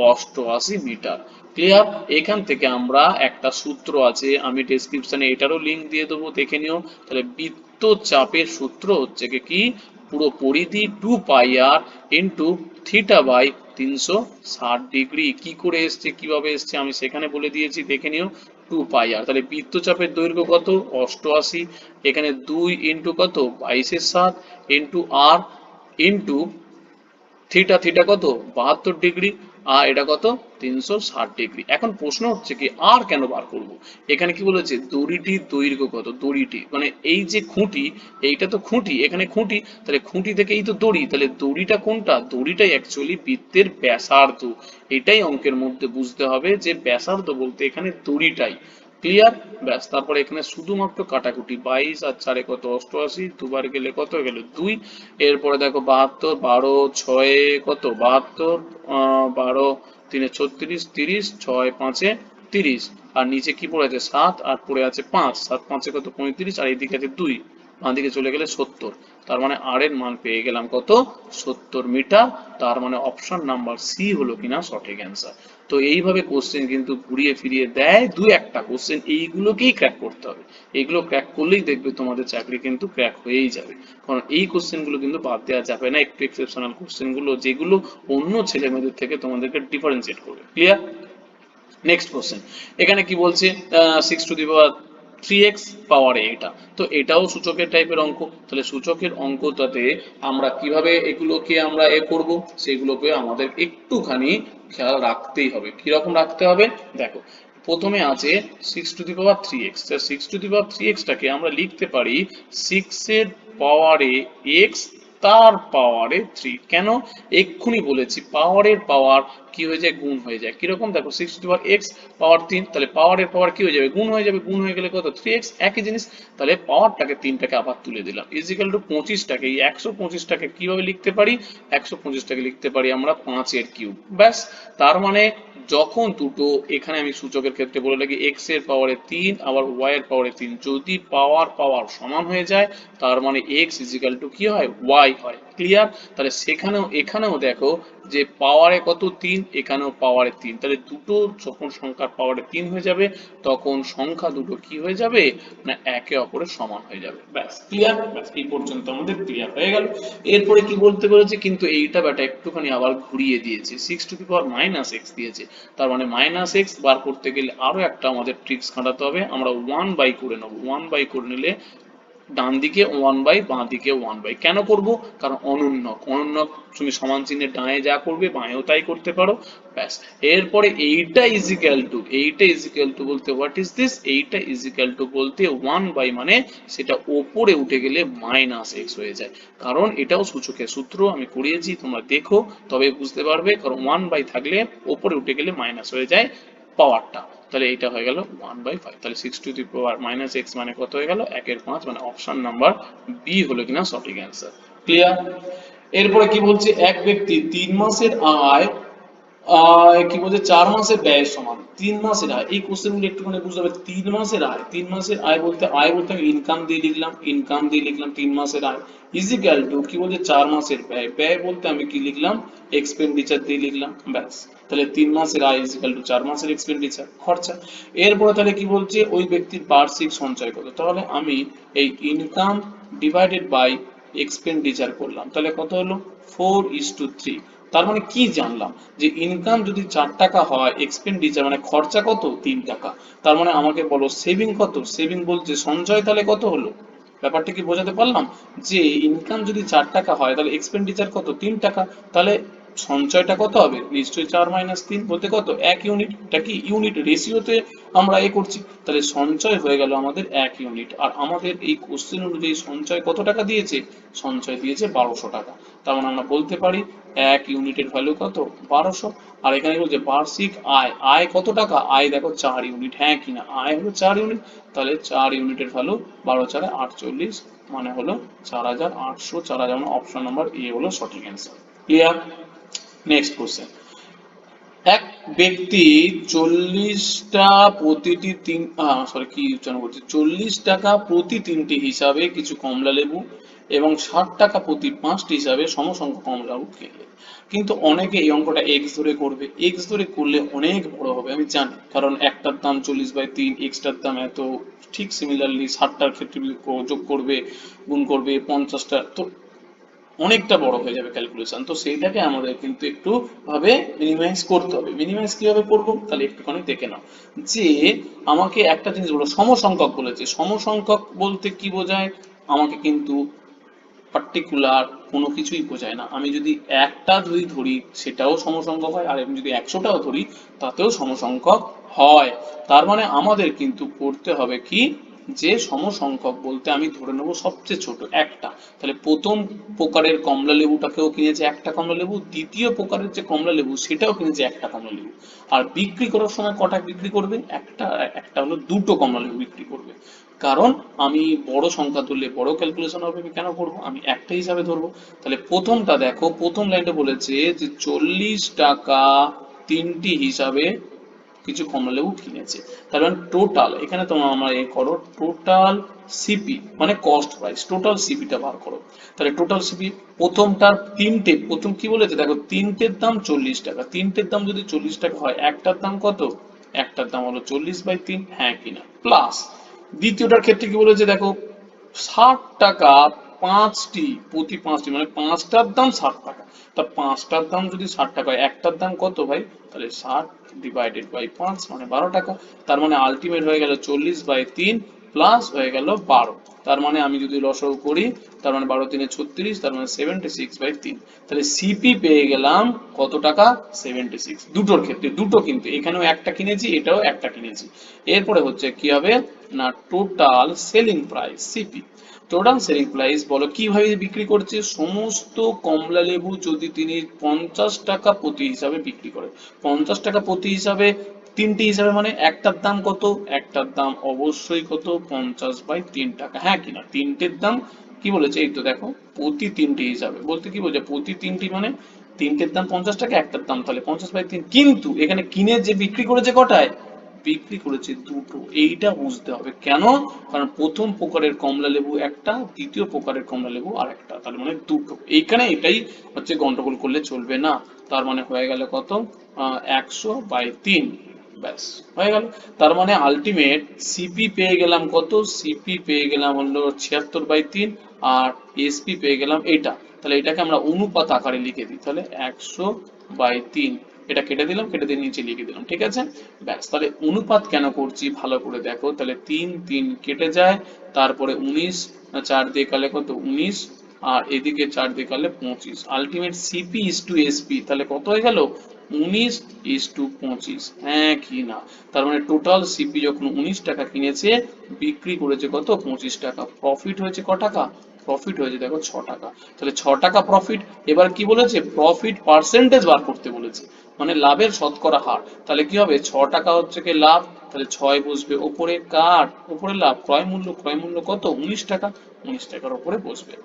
88 মিটার। ক্লিয়ার? এখান থেকে আমরা একটা সূত্র আছে, আমি ডেসক্রিপশনে এটারও লিংক দিয়ে দেবো, দেখে নিও। তাহলে বৃত্তচাপের সূত্র হচ্ছে কি, পুরো পরিধি 2 পাই আর ইন্টু থিটা বাই 360 ডিগ্রি। কি করে এসছে, কিভাবে এসছে আমি সেখানে বলে দিয়েছি, দেখে নিও। 2 পাই আর, তাহলে বৃত্তচাপের দৈর্ঘ্য কত? 88। এখানে 2 ইন্টু কত? 22/7 ইন্টু আর ইন্টু থিটা, থিটা কত? 72 ডিগ্রি। আর এটা কত 360 ডিগ্রি। এখন প্রশ্ন হচ্ছে কি আর কেন বার করব, এখানে কি বলেছে দড়িটির দৈর্ঘ্য কত, দড়িটি মানে এই যে খুঁটি, এইটা তো খুঁটি, এখানে খুঁটি, তাহলে খুঁটি থেকে এই তো দড়ি, তাহলে দড়িটা কোনটা, দড়িটাই অ্যাকচুয়ালি বৃত্তের ব্যাসার্ধ। এটাই অঙ্কের মধ্যে বুঝতে হবে যে ব্যাসার্ধ বলতে এখানে দড়িটাই। ক্লিয়ার? ব্যাস, তারপরে এখানে শুধুমাত্র কাটাকুটি, 22 আর 4 কত 88, দুবার গেলে কত হয়ে গেল 2। এরপরে দেখো 72, 12 6 কত 72, 12 3 36, 30, 6 5 30, আর নিচে কি পড়ে আছে 7, আর পড়ে আছে 5, 7 5 কত 35, আর এইদিকে আছে 2, বাঁ দিকে চলে গেলে 70। তার মানে আর এর মান পেয়ে গেলাম কত 70 মিটার। তার মানে অপশন নাম্বার সি হলো কিনা সঠিক অ্যান্সার। তো এইভাবে কোশ্চেন কিন্তু ঘুরিয়ে ফিরিয়ে দেয়, দু একটা কোশ্চেন এইগুলোকেই ক্র্যাক করতে হবে। এইগুলো ক্র্যাক করলেই দেখবে তোমাদের চাকরি কিন্তু ক্র্যাক হয়েই যাবে, কারণ এই কোশ্চেন গুলো কিন্তু বাদ দেওয়া যাবে না, একটু এক্সেপশনাল কোশ্চেন গুলো যেগুলো অন্য ছেলে মেয়েদের থেকে তোমাদেরকে ডিফারেন্সিয়েট করবে। ক্লিয়ার? নেক্সট কোশ্চেন, এখানে কি বলছে 6 টু দি পাওয়ার 3x পাওয়ার এটা, তো এটাও সূচকের টাইপের অঙ্ক। তাহলে সূচকের অঙ্কটাতে আমরা কিভাবে এগুলোকে আমরা করব, সেগুলোকে আমাদের একটুখানি খেয়াল রাখতেই হবে। কিরকম রাখতে হবে দেখো, প্রথমে আছে 6 to the power 3x, 6 to the power 3x টাকে আমরা লিখতে পারি 6 এর পাওয়ারে x তার পাওয়ারে 3। কেন, এক্ষুনি বলেছি পাওয়ারের পাওয়ার কি হয়ে যায় গুণ হয়ে যায়। কিরকম দেখো 6 টু দি পাওয়ার x পাওয়ার 3, তাহলে পাওয়ারের পাওয়ার কি হয়ে যাবে গুণ হয়ে যাবে, গুণ হয়ে গেলে কত 3x, একই জিনিস। তাহলে পাওয়ারটাকে 3টাকে আবার তুলে দিলাম ইজিক্যাল টু 25টাকে, এই 125টাকে কিভাবে লিখতে পারি, 125টাকে লিখতে পারি আমরা 5 এর কিউব। ব্যাস, তার মানে যখন দুটো, এখানে আমি সূচকের ক্ষেত্রে বলে রাখি x এর পাওয়ারে 3 আবার y এর পাওয়ারে 3, যদি পাওয়ার পাওয়ার সমান হয়ে যায় তার মানে x ইজিক্যাল টু কি হয় y হয়। ক্লিয়ার? তাহলে সেখানেও এখানেও দেখো যে পাওয়ারে কত 3, এখানেও পাওয়ারে 3, তাহলে দুটো যখন সংখ্যার পাওয়ারে 3 হয়ে যাবে তখন সংখ্যা দুটো কি হয়ে যাবে না একে অপরের সমান হয়ে যাবে। ব্যাস, ক্লিয়ার? ব্যাস, এই পর্যন্ত আমাদের ক্লিয়ার হয়ে গেল। এরপরে কি বলতে পেরেছে, কিন্তু এইটা ব্যাটা একটুখানি আবার ঘুরিয়ে দিয়েছে, 6 টু দি পাওয়ার -x দিয়েছে, তার মানে -x বার করতে গেলে আরো একটা আমাদের ট্রিক্স খাটাতে হবে। আমরা 1 বাই করে নেব, 1 বাই করে নিলে ডান দিকে 1 বাই, বাঁ দিকে 1 বাই। কেন করব, কারণ অনুন্নক, অনুন্নক তুমি সমান চিহ্নের ডানে যা করবে বাঁয়েও তাই করতে পারো। ব্যাস, এরপরে এইটা ইজিক্যাল টু বলতে হোয়াট ইজ দিস, এইটা ইজিক্যাল টু বলতে 1 বাই মানে সেটা ওপরে উঠে গেলে -x হয়ে যায়, কারণ এটাও সূচকের সূত্র আমি করিয়েছি, তোমরা দেখো তবে বুঝতে পারবে, কারণ 1 বাই থাকলে ওপরে উঠে গেলে মাইনাস হয়ে যায় পাওয়ারটা। তাহলে এটা হয়ে গেল 1/5, তাহলে 6 টু দি পাওয়ার -x মানে কত হয়ে গেল 1/5, মানে অপশন নাম্বার বি হলো কিনা সঠিক অ্যান্সার। ক্লিয়ার? এরপরে কি বলছে, এক ব্যক্তি 3 মাসের আয় কি বলছে 4 মাসের ব্যয়ের সমান। 3 মাসের আয়, এই কোশ্চেন গুলো একটুখানি বুঝতে হবে। 3 মাসের আয়, 3 মাসের আয় বলতে আমি ইনকাম দিয়ে লিখলাম, 3 মাসের আয় ইজিক্যাল টু কি বলছে 4 মাসের ব্যয়, ব্যয় বলতে আমি কি লিখলাম এক্সপেন্ডিচার দিয়ে লিখলাম। ব্যাস, তাহলে 3 মাসের আয় ইজিক্যাল টু 4 মাসের এক্সপেন্ডিচার খরচা। এরপরে তাহলে কি বলছে ওই ব্যক্তির বার্ষিক সঞ্চয় কত, তাহলে আমি এই ইনকাম ডিভাইডেড বাই এক্সপেন্ডিচার করলাম, তাহলে কত হলো 4:3। তার মানে কি জানলাম যে ইনকাম যদি 4 টাকা হয়, এক্সপেন্ডিচার মানে খরচা কত 3 টাকা। তার মানে আমাকে বলো সেভিং কত, সেভিং বলছে সঞ্চয়, তাহলে কত হলো, ব্যাপারটা কি বোঝাতে পারলাম, যে ইনকাম যদি 4 টাকা হয় তাহলে এক্সপেন্ডিচার কত 3 টাকা, তাহলে সঞ্চয়টা কত হবে নিশ্চয়ই 4 - 3 বলতে কত 1 ইউনিট, এটা কি ইউনিট রেশিওতে আমরা করছি, তাহলে সঞ্চয় হয়ে গেল আমাদের 1 ইউনিট। আর আমাদের এই কোশ্চেন অনুযায়ী সঞ্চয় কত টাকা দিয়েছে, সঞ্চয় দিয়েছে 1200 টাকা। তার মানে আমরা বলতে পারি 1 ইউনিটের ভ্যালু কত 1200। আর এখানে বলছে বার্ষিক আয়, আয় কত টাকা, আয় দেখো 4 ইউনিট, হ্যাঁ কিনা আয় হলো 4 ইউনিট, তাহলে 4 ইউনিটের ভ্যালু 12×4 = 48, মানে হলো 4800, 4000, মানে অপশন নাম্বার এ হলো সঠিক অ্যান্সার। ক্লিয়ার? নেক্সট কোশ্চেন, এক ব্যক্তি 40টা প্রতিটি তিন সরি কি উচ্চারণ করছি 40 টাকা প্রতি 3টি হিসাবে কিছু কমলা লেবু এবং 60 টাকা প্রতি 5টি হিসাবে সমসংখ্যক কমলা লেবু কিনলেন। কিন্তু অনেকে এই অঙ্কটা এক্স ধরে করবে, এক্স ধরে করলে অনেক বড় হবে আমি জানি, কারণ একটার দাম 40/3, এক্সটার দাম এত, ঠিক সিমিলারলি 60টার ক্ষেত্রে যোগ করবে, গুণ করবে 50টা, তো অনেকটা বড় হয়ে যাবে ক্যালকুলেশন। তো সেইটাকে আমাদের কিন্তু একটু ভাবে মিনিমাইজ করতে হবে। মিনিমাইজ কিভাবে করব, তাহলে একটুখানি দেখে নাও, যে আমাকে একটা জিনিস বলো সমসংখ্যক বলেছে, সমসংখ্যক বলতে কি বোঝায়, আমাকে কিন্তু পার্টিকুলার কোনো কিছুই বোঝায় না। আমি যদি একটা যদি ধরি সেটাও সমসংখ্যক হয়, আর আমি যদি 100টাও ধরি তাতেও সমসংখ্যক হয়। তার মানে আমাদের কিন্তু করতে হবে কি, যে সমসংখ্যক বলতে আমি ধরে নেব সবচেয়ে ছোট একটা। তাহলে প্রথম প্রকারের কমলা লেবুটাকেও কিনেছে একটা কমলা লেবু, দ্বিতীয় প্রকারের যে কমলা লেবু সেটাও কিনেছে একটা কমলা লেবু। আর বিক্রি করার সময় কটা বিক্রি করবে, একটা, একটা হলো দুটো কমলা লেবু বিক্রি করবে। কারণ আমি বড় সংখ্যা ধরলে বড় ক্যালকুলেশন হবে, আমি কেন করবো, আমি একটা হিসাবে ধরবো। তাহলে প্রথমটা দেখো, প্রথম লাইনটা বলেছে যে 40 টাকা তিনটি হিসাবে কিছু কমলালেবু কিনেছে। তার মানে টোটাল, এখানে তোমরা আমার এ করো টোটাল সিপি মানে কস্ট প্রাইস, টোটাল সিপিটা বার করো। তাহলে টোটাল সিপি প্রথমটার তিনটে, প্রথম কি বলেছে দেখো, তিনটের দাম 40 টাকা, তিনটের দাম যদি 40 টাকা হয় একটার দাম কত, একটার দাম হলো 40/3, হ্যাঁ কিনা, প্লাস দ্বিতীয়টার ক্ষেত্রে কি বলেছে দেখো, 60 টাকা পাঁচটি, প্রতি পাঁচটি মানে পাঁচটার দাম 60 টাকা। তা পাঁচটার দাম যদি 60 টাকা হয় একটার দাম কত ভাই, তাহলে 60/5 মানে 12 টাকা। তার মানে আলটিমেট হয়ে গেল 40/3 প্লাস হয়ে গেল 12। তার মানে আমি যদি লসাগু করি, তার মানে 12×3 = 36, তার মানে 76/3। তাহলে সিপি পেয়ে গেলাম কত টাকা, 76। দুটোর ক্ষেত্রে দুটো, কিন্তু এখানেও একটা কিনেছি এটাও একটা কিনেছি। এরপরে হচ্ছে কি হবে না, total selling price CP. Total selling price বলো কিভাবে বিক্রি করছে, সমস্ত কমলা লেবু যদি তিনি 50 টাকা প্রতি হিসাবে বিক্রি করে, 50 টাকা প্রতি হিসাবে তিনটি হিসাবে মানে একটার দাম কত, একটার দাম অবশ্যই কত 50/3 টাকা, হ্যাঁ কিনা, তিনটের দাম কি বলেছে এই তো দেখো, প্রতি তিনটি হিসাবে বলতে কি বলছে, প্রতি তিনটি মানে তিনটের দাম 50 টাকা, একটার দাম তাহলে 50/3, কিন্তু এখানে কিনে যে বিক্রি করেছে কটায়, বিক্রি করেছে দুটো। এইটা বুঝতে হবে কেন, কারণ প্রথম প্রকারের কমলা লেবু একটা, দ্বিতীয় প্রকারের কমলা লেবু আর একটা, তার মানে দুটো। এইখানে এটাই হচ্ছে, গন্ডগোল করলে চলবে না। তার মানে হয়ে গেল কত, 100/3, ব্যাস হয়ে গেল। তার মানে আলটিমেট সিপি পেয়ে গেলাম কত, সিপি পেয়ে গেলাম হলো 76/3, আর এসপি পেয়ে গেলাম এটা। তাহলে এটাকে আমরা অনুপাত আকারে লিখে দিই, তাহলে 100/3, এটা কেটে দিলাম, কেটে দিয়ে নিচে লিখে দিলাম, ঠিক আছে। ব্যাস, তাহলে অনুপাত কেন করছি ভালো করে দেখো, তাহলে 3 কেটে যায়, তারপরে 19, 4 দিয়ে কাটলে কত 19, আর এদিকে 4 দিয়ে কাটলে 25, ultimate CP is to SP, তাহলে কত হয়ে গেল 19:25, হ্যাঁ কি না। তার মানে টোটাল সিপি যখন 19 টাকা কিনেছে, বিক্রি করেছে কত 25 টাকা, প্রফিট হয়েছে ক টাকা, প্রফিট হয়েছে দেখো 6 টাকা। তাহলে 6 টাকা প্রফিট। এবার কি বলেছে, প্রফিট পার্সেন্টেজ বার করতে বলেছে, মানে লাভের শতকরা হার। তাহলে কি হবে, 6 টাকা হচ্ছে কি লাভ, তাহলে 6 বসবে ওপরে, কার ওপরে, লাভ, ক্রয় মূল্য, ক্রয় মূল্য কত 19 টাকা, 19 টাকার ওপরে বসবে।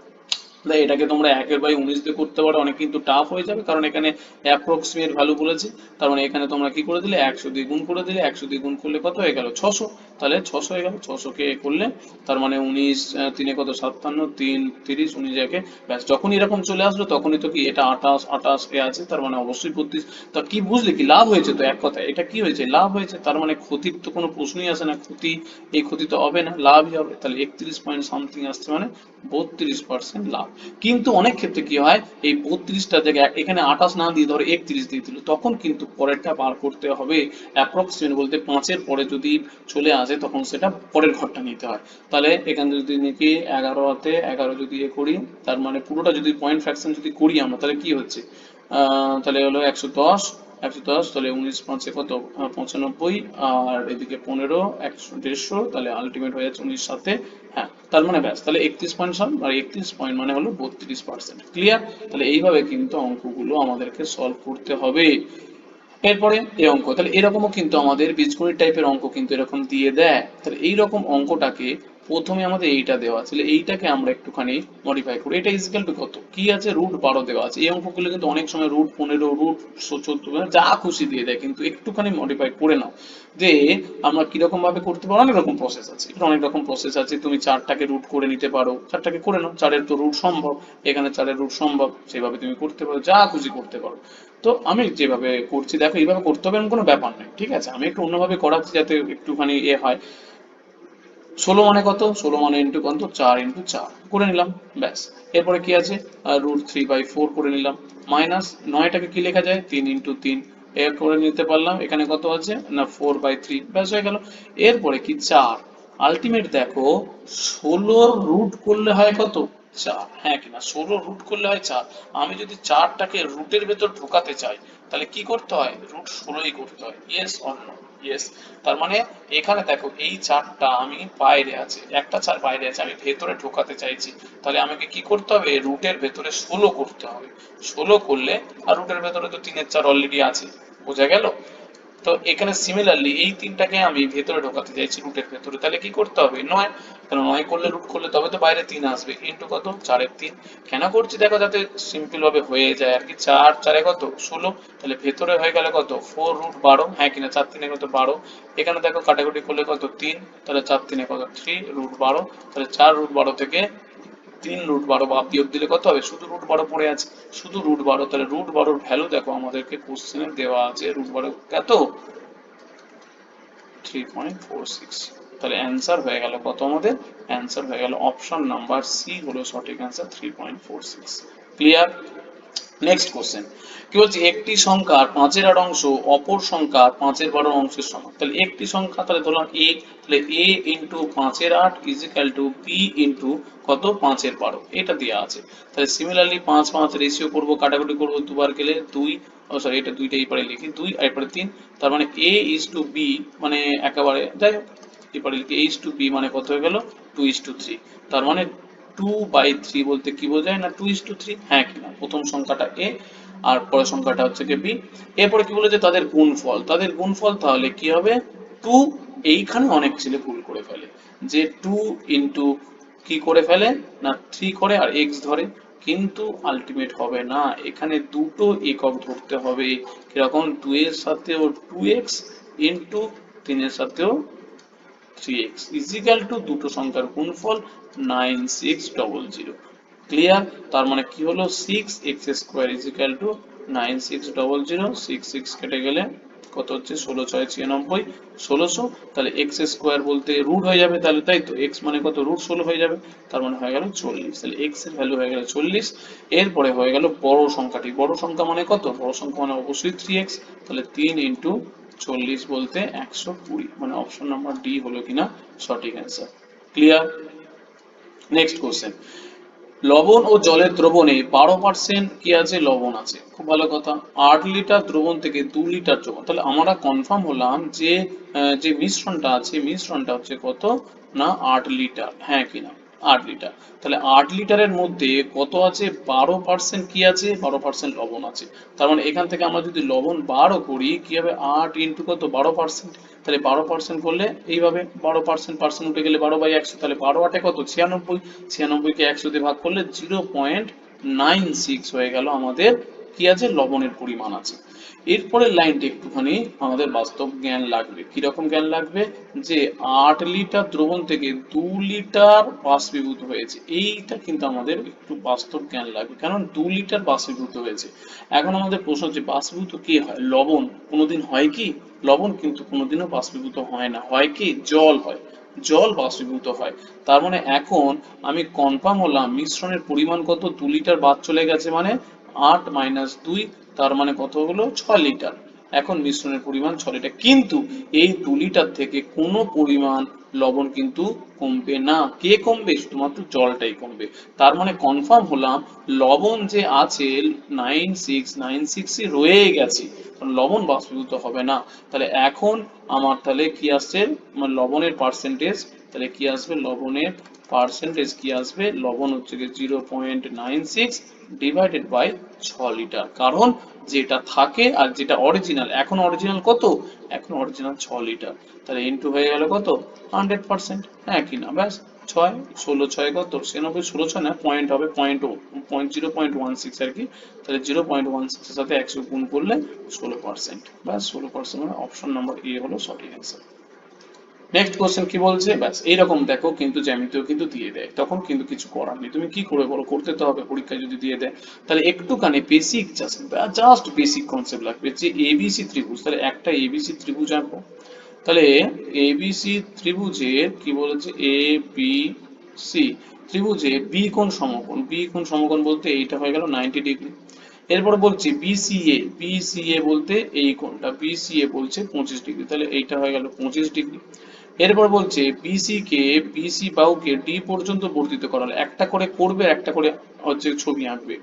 তাই এটাকে তোমরা 1/19 দিয়ে করতে পারো, অনেক কিন্তু টাফ হয়ে যাবে কারণ এখানে অ্যাপ্রক্সিমেট ভ্যালু বলেছে। তার মানে এখানে তোমরা কি করে দিলে, 100 দিয়ে গুণ করে দিলে, 100 দিয়ে গুণ করলে কত হয়ে গেল 600, তাহলে 600 হয়ে গেল, 600 কে করলে তার মানে 19, 3 কত 57, 3 30, 19 একে, ব্যাস যখন এরকম চলে আসলো তখনই তো কি এটা 28, 28 এ আছে, তার মানে অবশ্যই 32। তা কি বুঝলে, কি লাভ হয়েছে, তো এক কথায় এটা কি হয়েছে, লাভ হয়েছে। তার মানে ক্ষতির তো কোনো প্রশ্নই আসে না, ক্ষতি, এই ক্ষতি তো হবে না, লাভই হবে। তাহলে 31 পয়েন্ট সামথিং আসছে, মানে 32% লাভ। কিন্তু অনেক ক্ষেত্রে কি হয়, এই 32টা জায়গায় এখানে 28 না দিয়ে ধরো 31 দিয়ে দিল, তখন কিন্তু পরেরটা বার করতে হবে অ্যাপ্রক্সিমেট বলতে 5-এর পরে যদি চলে আসে তখন সেটা পরের ঘরটা নিতে হয়। তাহলে এখানে যদি নাকি 11 হাতে 11 যদি এ করি, তার মানে পুরোটা যদি পয়েন্ট ফ্র্যাকশন যদি করি আমরা, তাহলে কি হচ্ছে, তাহলে হলো 110, 110, তাহলে 19 5-এ কত 95, আর এদিকে 15, 100, 150, তাহলে আলটিমেট হয়ে যাচ্ছে 19 7-এ, হ্যাঁ। তার মানে ব্যাস, তাহলে 31 পয়েন্ট সব, আর 31 পয়েন্ট মানে হলো 32%, ক্লিয়ার। তাহলে এইভাবে কিন্তু অঙ্কগুলো আমাদেরকে সলভ করতে হবে। এরপরে এই অঙ্ক, তাহলে এরকমও কিন্তু আমাদের বীজগণিত টাইপের অঙ্ক কিন্তু এরকম দিয়ে দেয়। তাহলে এইরকম অঙ্কটাকে প্রথমে আমাদের এইটা দেওয়া আছে, এইটাকে আমরা একটুখানি মডিফাই করি। এটা ইজিক্যাল টু কত কি আছে, √12 দেওয়া আছে। এই অঙ্কগুলো কিন্তু অনেক সময় √15, √14 যা খুশি দিয়ে দেয়, কিন্তু একটুখানি মডিফাই করে নাও যে আমরা কিরকম ভাবে করতে পারো। অনেক রকম প্রসেস আছে, এটা অনেক রকম প্রসেস আছে, তুমি 4টাকে রুট করে নিতে পারো, 4টাকে করে নাও, 4-এর তো রুট সম্ভব, এখানে 4-এর রুট সম্ভব, সেভাবে তুমি করতে পারো, যা খুশি করতে পারো। তো আমি যেভাবে করছি দেখো, এইভাবে করতে হবে এমন কোনো ব্যাপার নেই, ঠিক আছে। আমি একটু অন্যভাবে করাচ্ছি যাতে একটুখানি হয়। 16 মানে কত, 16 মানে ইন্টু কত 4 × 4 করে নিলাম, ব্যাস। এরপরে কি আছে, √3/4 করে নিলাম, মাইনাস 9টাকে কি লেখা যায় 3 × 3, এর করে নিতে পারলাম। এখানে কত আছে না 4/3, ব্যাস হয়ে গেল। এরপরে কি 4, আলটিমেট দেখো 16 রুট করলে হয় কত 4, হ্যাঁ কিনা? 16 রুট করলে হয় 4। আমি যদি 4টাকে রুটের ভেতর ঢোকাতে চাই তাহলে কি করতে হয়? রুট 16ই করতে হয়। Yes or no? ইয়েস। তার মানে এখানে দেখো এই 4টা আমি বাইরে আছে, একটা 4 বাইরে আছে, আমি ভেতরে ঢোকাতে চাইছি, তাহলে আমাকে কি করতে হবে? রুটের ভেতরে 16 করতে হবে। 16 করলে, আর রুটের ভেতরে তো 3 এর 4 অলরেডি আছে, বোঝা গেল? তো এখানে সিমিলারলি এই তিনটাকে আমি ভেতরে ঢোকাতে চাইছি রুটের ভেতরে, তাহলে কি করতে হবে? 9। কারণ 9 করলে, রুট করলে তবে তো বাইরে 3 আসবে, ইন্টু কত? 4 এর 3। কেন করছি দেখো, যাতে সিম্পল ভাবে হয়ে যায় আর কি। 4 4 কত? 16। তাহলে ভেতরে হয়ে গেল কত? 4 রুট 12, হ্যাঁ কিনা? 4 3 কত? 12। এখানে দেখো কাটাকুটি করলে কত? 3। তাহলে 4 3 কত? 3 রুট 12। তাহলে 4 রুট 12 থেকে 3 রুট 12 বাদ বিয়োগ দিলে কত হবে? শুধু রুট 12 পড়ে আছে, শুধু রুট 12। তাহলে রুট 12 ভ্যালু দেখো আমাদেরকে কোশ্চেনে দেওয়া আছে, রুট 12 কত? 3.46। তাহলে অ্যান্সার হয়ে গেল কত আমাদের? অ্যান্সার হয়ে গেল অপশন নাম্বার সি হলো সঠিক অ্যান্সার, 3.46। ক্লিয়ার? নেক্সট কোশ্চেন কি বলছে? একটি সংখ্যার 5-8 অংশ অপর সংখ্যার 5/12 অংশের সমান। তাহলে একটি সংখ্যা, তাহলে ধরলাম a, তাহলে a into 5/8 is equal to b into কত? 5/12। এটা দেওয়া আছে। তাহলে সিমিলারলি 5 5 রেশিও করব, কাটাকুটি করব, দুবার গেলে 2, সরি এটা 2টা এই পারে লিখি, 2 আর এরপরে 3। তার মানে a ইজ টু b, মানে একেবারে যাই হোক এবারে লিখি a ইজ টু b, মানে কত হয়ে গেল? 2:3। তার মানে 2/3 বলতে কি বোঝায়? না 2:3, হ্যাঁ কিনা? প্রথম সংখ্যাটা a আর পরের সংখ্যাটা হচ্ছে কি b। এরপরে কি বলেছে? তাদের গুণফল। তাদের গুণফল তাহলে কি হবে? 2। এইখানে অনেক ছেলে ভুল করে ফেলে, যে 2 ইন্টু কি করে ফেলে? না 3 করে আর x ধরে, কিন্তু আলটিমেট হবে না, এখানে দুটো একক ধরতে হবে। কিরকম? 2 এর সাথেও 2x ইন্টু 3 এর সাথেও 3x ইজিক্যাল টু দুটো সংখ্যার গুণফল 9600। ক্লিয়ার? তার মানে কি হলো? 6x square is equal two 9600। 6 6 কেটে গেলে কত হচ্ছে? 16 6 96, 1600। তাহলে x স্কোয়ার বলতে রুট হয়ে যাবে, তাহলে তাই তো x মানে কত? রুট 16 হয়ে যাবে। তার মানে হয়ে গেল 40। তাহলে x এর ভ্যালু হয়ে গেল 40। এরপরে হয়ে গেল বড় সংখ্যাটি। বড় সংখ্যা মানে কত? বড় সংখ্যা মানে অবশ্যই 3x। তাহলে 3 ইন্টু 40 বলতে 120, মানে অপশন নাম্বার ডি হলো কিনা সঠিক অ্যান্সার। ক্লিয়ার? নেক্সট কোশ্চেন, লবণ ও জলের দ্রবণে 12% কি আছে? লবণ আছে। খুব ভালো কথা। 8 লিটার দ্রবণ থেকে 2 লিটার জল। তাহলে আমরা কনফার্ম হলাম যে যে মিশ্রণটা আছে, মিশ্রণটা হচ্ছে কত? না 8 লিটার, হ্যাঁ কিনা? 8 লিটার। তাহলে 8 লিটারের মধ্যে কত আছে? 12% কি আছে? 12% লবণ আছে। তার মানে এখান থেকে আমরা যদি লবণ 12 করি, কি হবে? 8 ইন্টু কত? 12%। তাহলে 12% করলে এইভাবে 12%, পার্সেন্ট উঠে গেলে 12/100, তাহলে 12 8 কত? 96। 96 কে 100 দিয়ে ভাগ করলে 0.96 হয়ে গেল আমাদের কি আছে? লবণের পরিমাণ আছে। এরপরের লাইনটা একটুখানি আমাদের বাস্তব জ্ঞান লাগবে। কিরকম জ্ঞান লাগবে? যে 8 লিটার দ্রবণ থেকে 2 লিটার বাষ্পীভূত হয়েছে, এইটা কিন্তু আমাদের একটু বাস্তব জ্ঞান লাগবে, কারণ 2 লিটার বাষ্পীভূত হয়েছে। এখন আমাদের প্রশ্ন হচ্ছে, বাষ্পীভূত কি হয়? লবণ কোনোদিন হয় কি? লবণ কিন্তু কোনোদিনও বাষ্পীভূত হয় না, হয় কি? জল হয়। জল বাষ্পীভূত হয়। তার মানে এখন আমি কনফার্ম হলাম মিশ্রণের পরিমাণ কত? 2 লিটার বাদ চলে গেছে, মানে 8 মাইনাস 2, তার মানে কত হলো? 6 লিটার। এখন মিশ্রণের পরিমাণ 6 লিটার, কিন্তু এই 2 লিটার থেকে কোনো পরিমাণ লবণ কিন্তু কমবে না। কে কমবে? শুধুমাত্র জলটাই কমবে। তার মানে কনফার্ম হলাম লবণ যে আছে 9696 রয়ে গেছে, কারণ লবণ বাষ্পীভূত হবে না। তাহলে এখন আমার তাহলে কি আসছে? আমার লবণের পার্সেন্টেজ, তাহলে কি আসবে? লবণের পার্সেন্টেজ কি আসবে? লবণ হচ্ছে কি 0.96 ডিভাইডেড বাই 6 লিটার, কারণ যেটা থাকে আর যেটা অরিজিনাল, এখন অরিজিনাল কত? এখন অরিজিনাল 6 লিটার। তাহলে ইনটু হয়ে গেল কত? 100%, হ্যাঁ কি না? ব্যাস 6 16 6 কত? 96, 16 6 না, পয়েন্ট হবে, পয়েন্ট 0.16 আর কি। তাহলে 0.16 এর সাথে 100 গুণ করলে 16%, ব্যাস 16%, মানে অপশন নাম্বার এ হলো সঠিক অ্যান্সার। নেক্সট কোশ্চেন কি বলছে? ব্যাস এইরকম দেখো, কিন্তু জ্যামিতিও কিন্তু দিয়ে দেয়, তখন কিন্তু কিছু করার নেই, তুমি কি করবে বলো? করতে তো হবে, পরীক্ষায় যদি দিয়ে দেয়। তাহলে একটুখানি বেসিক জাস্ট বেসিক কনসেপ্ট লাগবে, যে এবিসি ত্রিভুজ, তাহলে একটা এবিসি ত্রিভুজ আঁকবো। তাহলে এবিসি ত্রিভুজের কি বলেছে? এ বি সি ত্রিভুজে বি কোণ সমকোণ, বি কোণ সমকোণ বলতে এইটা হয়ে গেল 90 ডিগ্রি। এরপর বলছি বিসিএ, বিসিএ বলতে এই কোণটা, বিসিএ বলছে 25 ডিগ্রি, তাহলে এইটা হয়ে গেল 25 ডিগ্রি। এরপর বলছে বিসি বাহুকে ডি পর্যন্ত বর্ধিত করা হলো। একটা করে করবে, একটা করে হচ্ছে ছবি আঁকবে।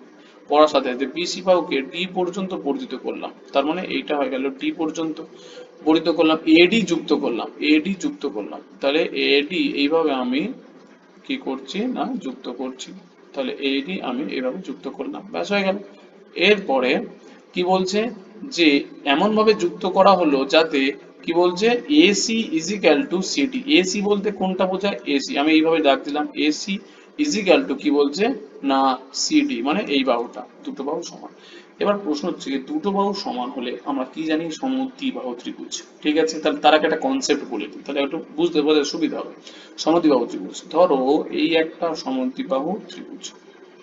পড়ার সাথে সাথে বিসি বাহুকে ডি পর্যন্ত বর্ধিত করলাম, তার মানে এইটা হয়ে গেল ডি পর্যন্ত বর্ধিত করলাম। এডি যুক্ত করলাম, তাহলে এডি এইভাবে আমি কি করছি না যুক্ত করছি। তাহলে এডি আমি এইভাবে যুক্ত করলাম, ব্যাস হয়ে গেল। এরপরে কি বলছে যে এমন ভাবে যুক্ত করা হলো যাতে কি বলছে AC equal to CD. AC বলতে কোনটা বোঝায়? এসি আমি এইভাবে দাগ দিলাম, এসি ইজিক্যাল টু কি বলছে না সিডি, মানে এই বাহুটা, দুটো বাহু সমান। এবার প্রশ্ন হচ্ছে দুটো বাহু সমান হলে আমরা কি জানি? সমদ্বিবাহু ত্রিভুজ। ঠিক আছে, তাহলে তার আগে একটা কনসেপ্ট বলে দিই, তাহলে একটু বুঝতে বোঝাতে সুবিধা হবে। সমদ্বিবাহু ত্রিভুজ, ধরো এই একটা সমদ্বিবাহু ত্রিভুজ,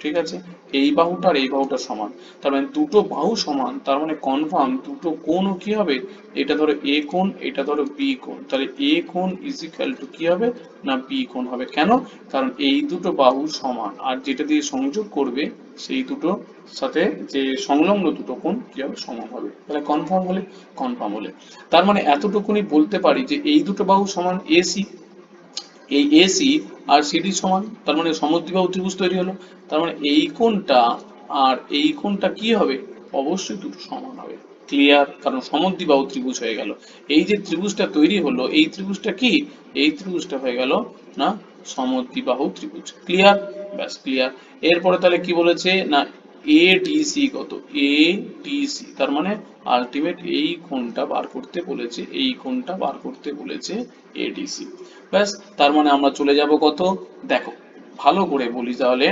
ঠিক আছে, এই বাহুটা আর এই বাহুটা সমান, তার মানে দুটো বাহু সমান, তার মানে কনফার্ম দুটো কোণও কি হবে? এটা ধরো এ কোণ, এটা ধরো বি কোণ, তাহলে এ কোণ ইজিক্যাল টু কি হবে না বি কোণ হবে। কেন? কারণ এই দুটো বাহু সমান, আর যেটা দিয়ে সংযোগ করবে সেই দুটো সাথে যে সংলগ্ন দুটো কোণ কি হবে? সমান হবে। তাহলে কনফার্ম হলে, তার মানে এতটুকুনি বলতে পারি যে এই দুটো বাহু সমান এসি, এই এসি আর সিডি সমান, তার মানে সমদ্বিবাহু ত্রিভুজ তৈরি হলো। তার মানে এই কোণটা আর এই কোণটা কি হবে? অবশ্যই দুটো সমান হবে। ক্লিয়ার? কারণ সমদ্বিবাহু ত্রিভুজ হয়ে গেল। এই যে ত্রিভুজটা তৈরি হলো, এই ত্রিভুজটা কি? এই ত্রিভুজটা হয়ে গেল না সমদ্বিবাহু ত্রিভুজ। ক্লিয়ার? ব্যাস ক্লিয়ার। এরপরে তাহলে কি বলেছে না এডিসি কত? এডিসি তার মানে আলটিমেট এই কোণটা বার করতে বলেছে, এই কোণটা বার করতে বলেছে এডিসি। ব্যাস, তার মানে আমরা চলে যাব কত? দেখো ভালো করে বলি তাহলে,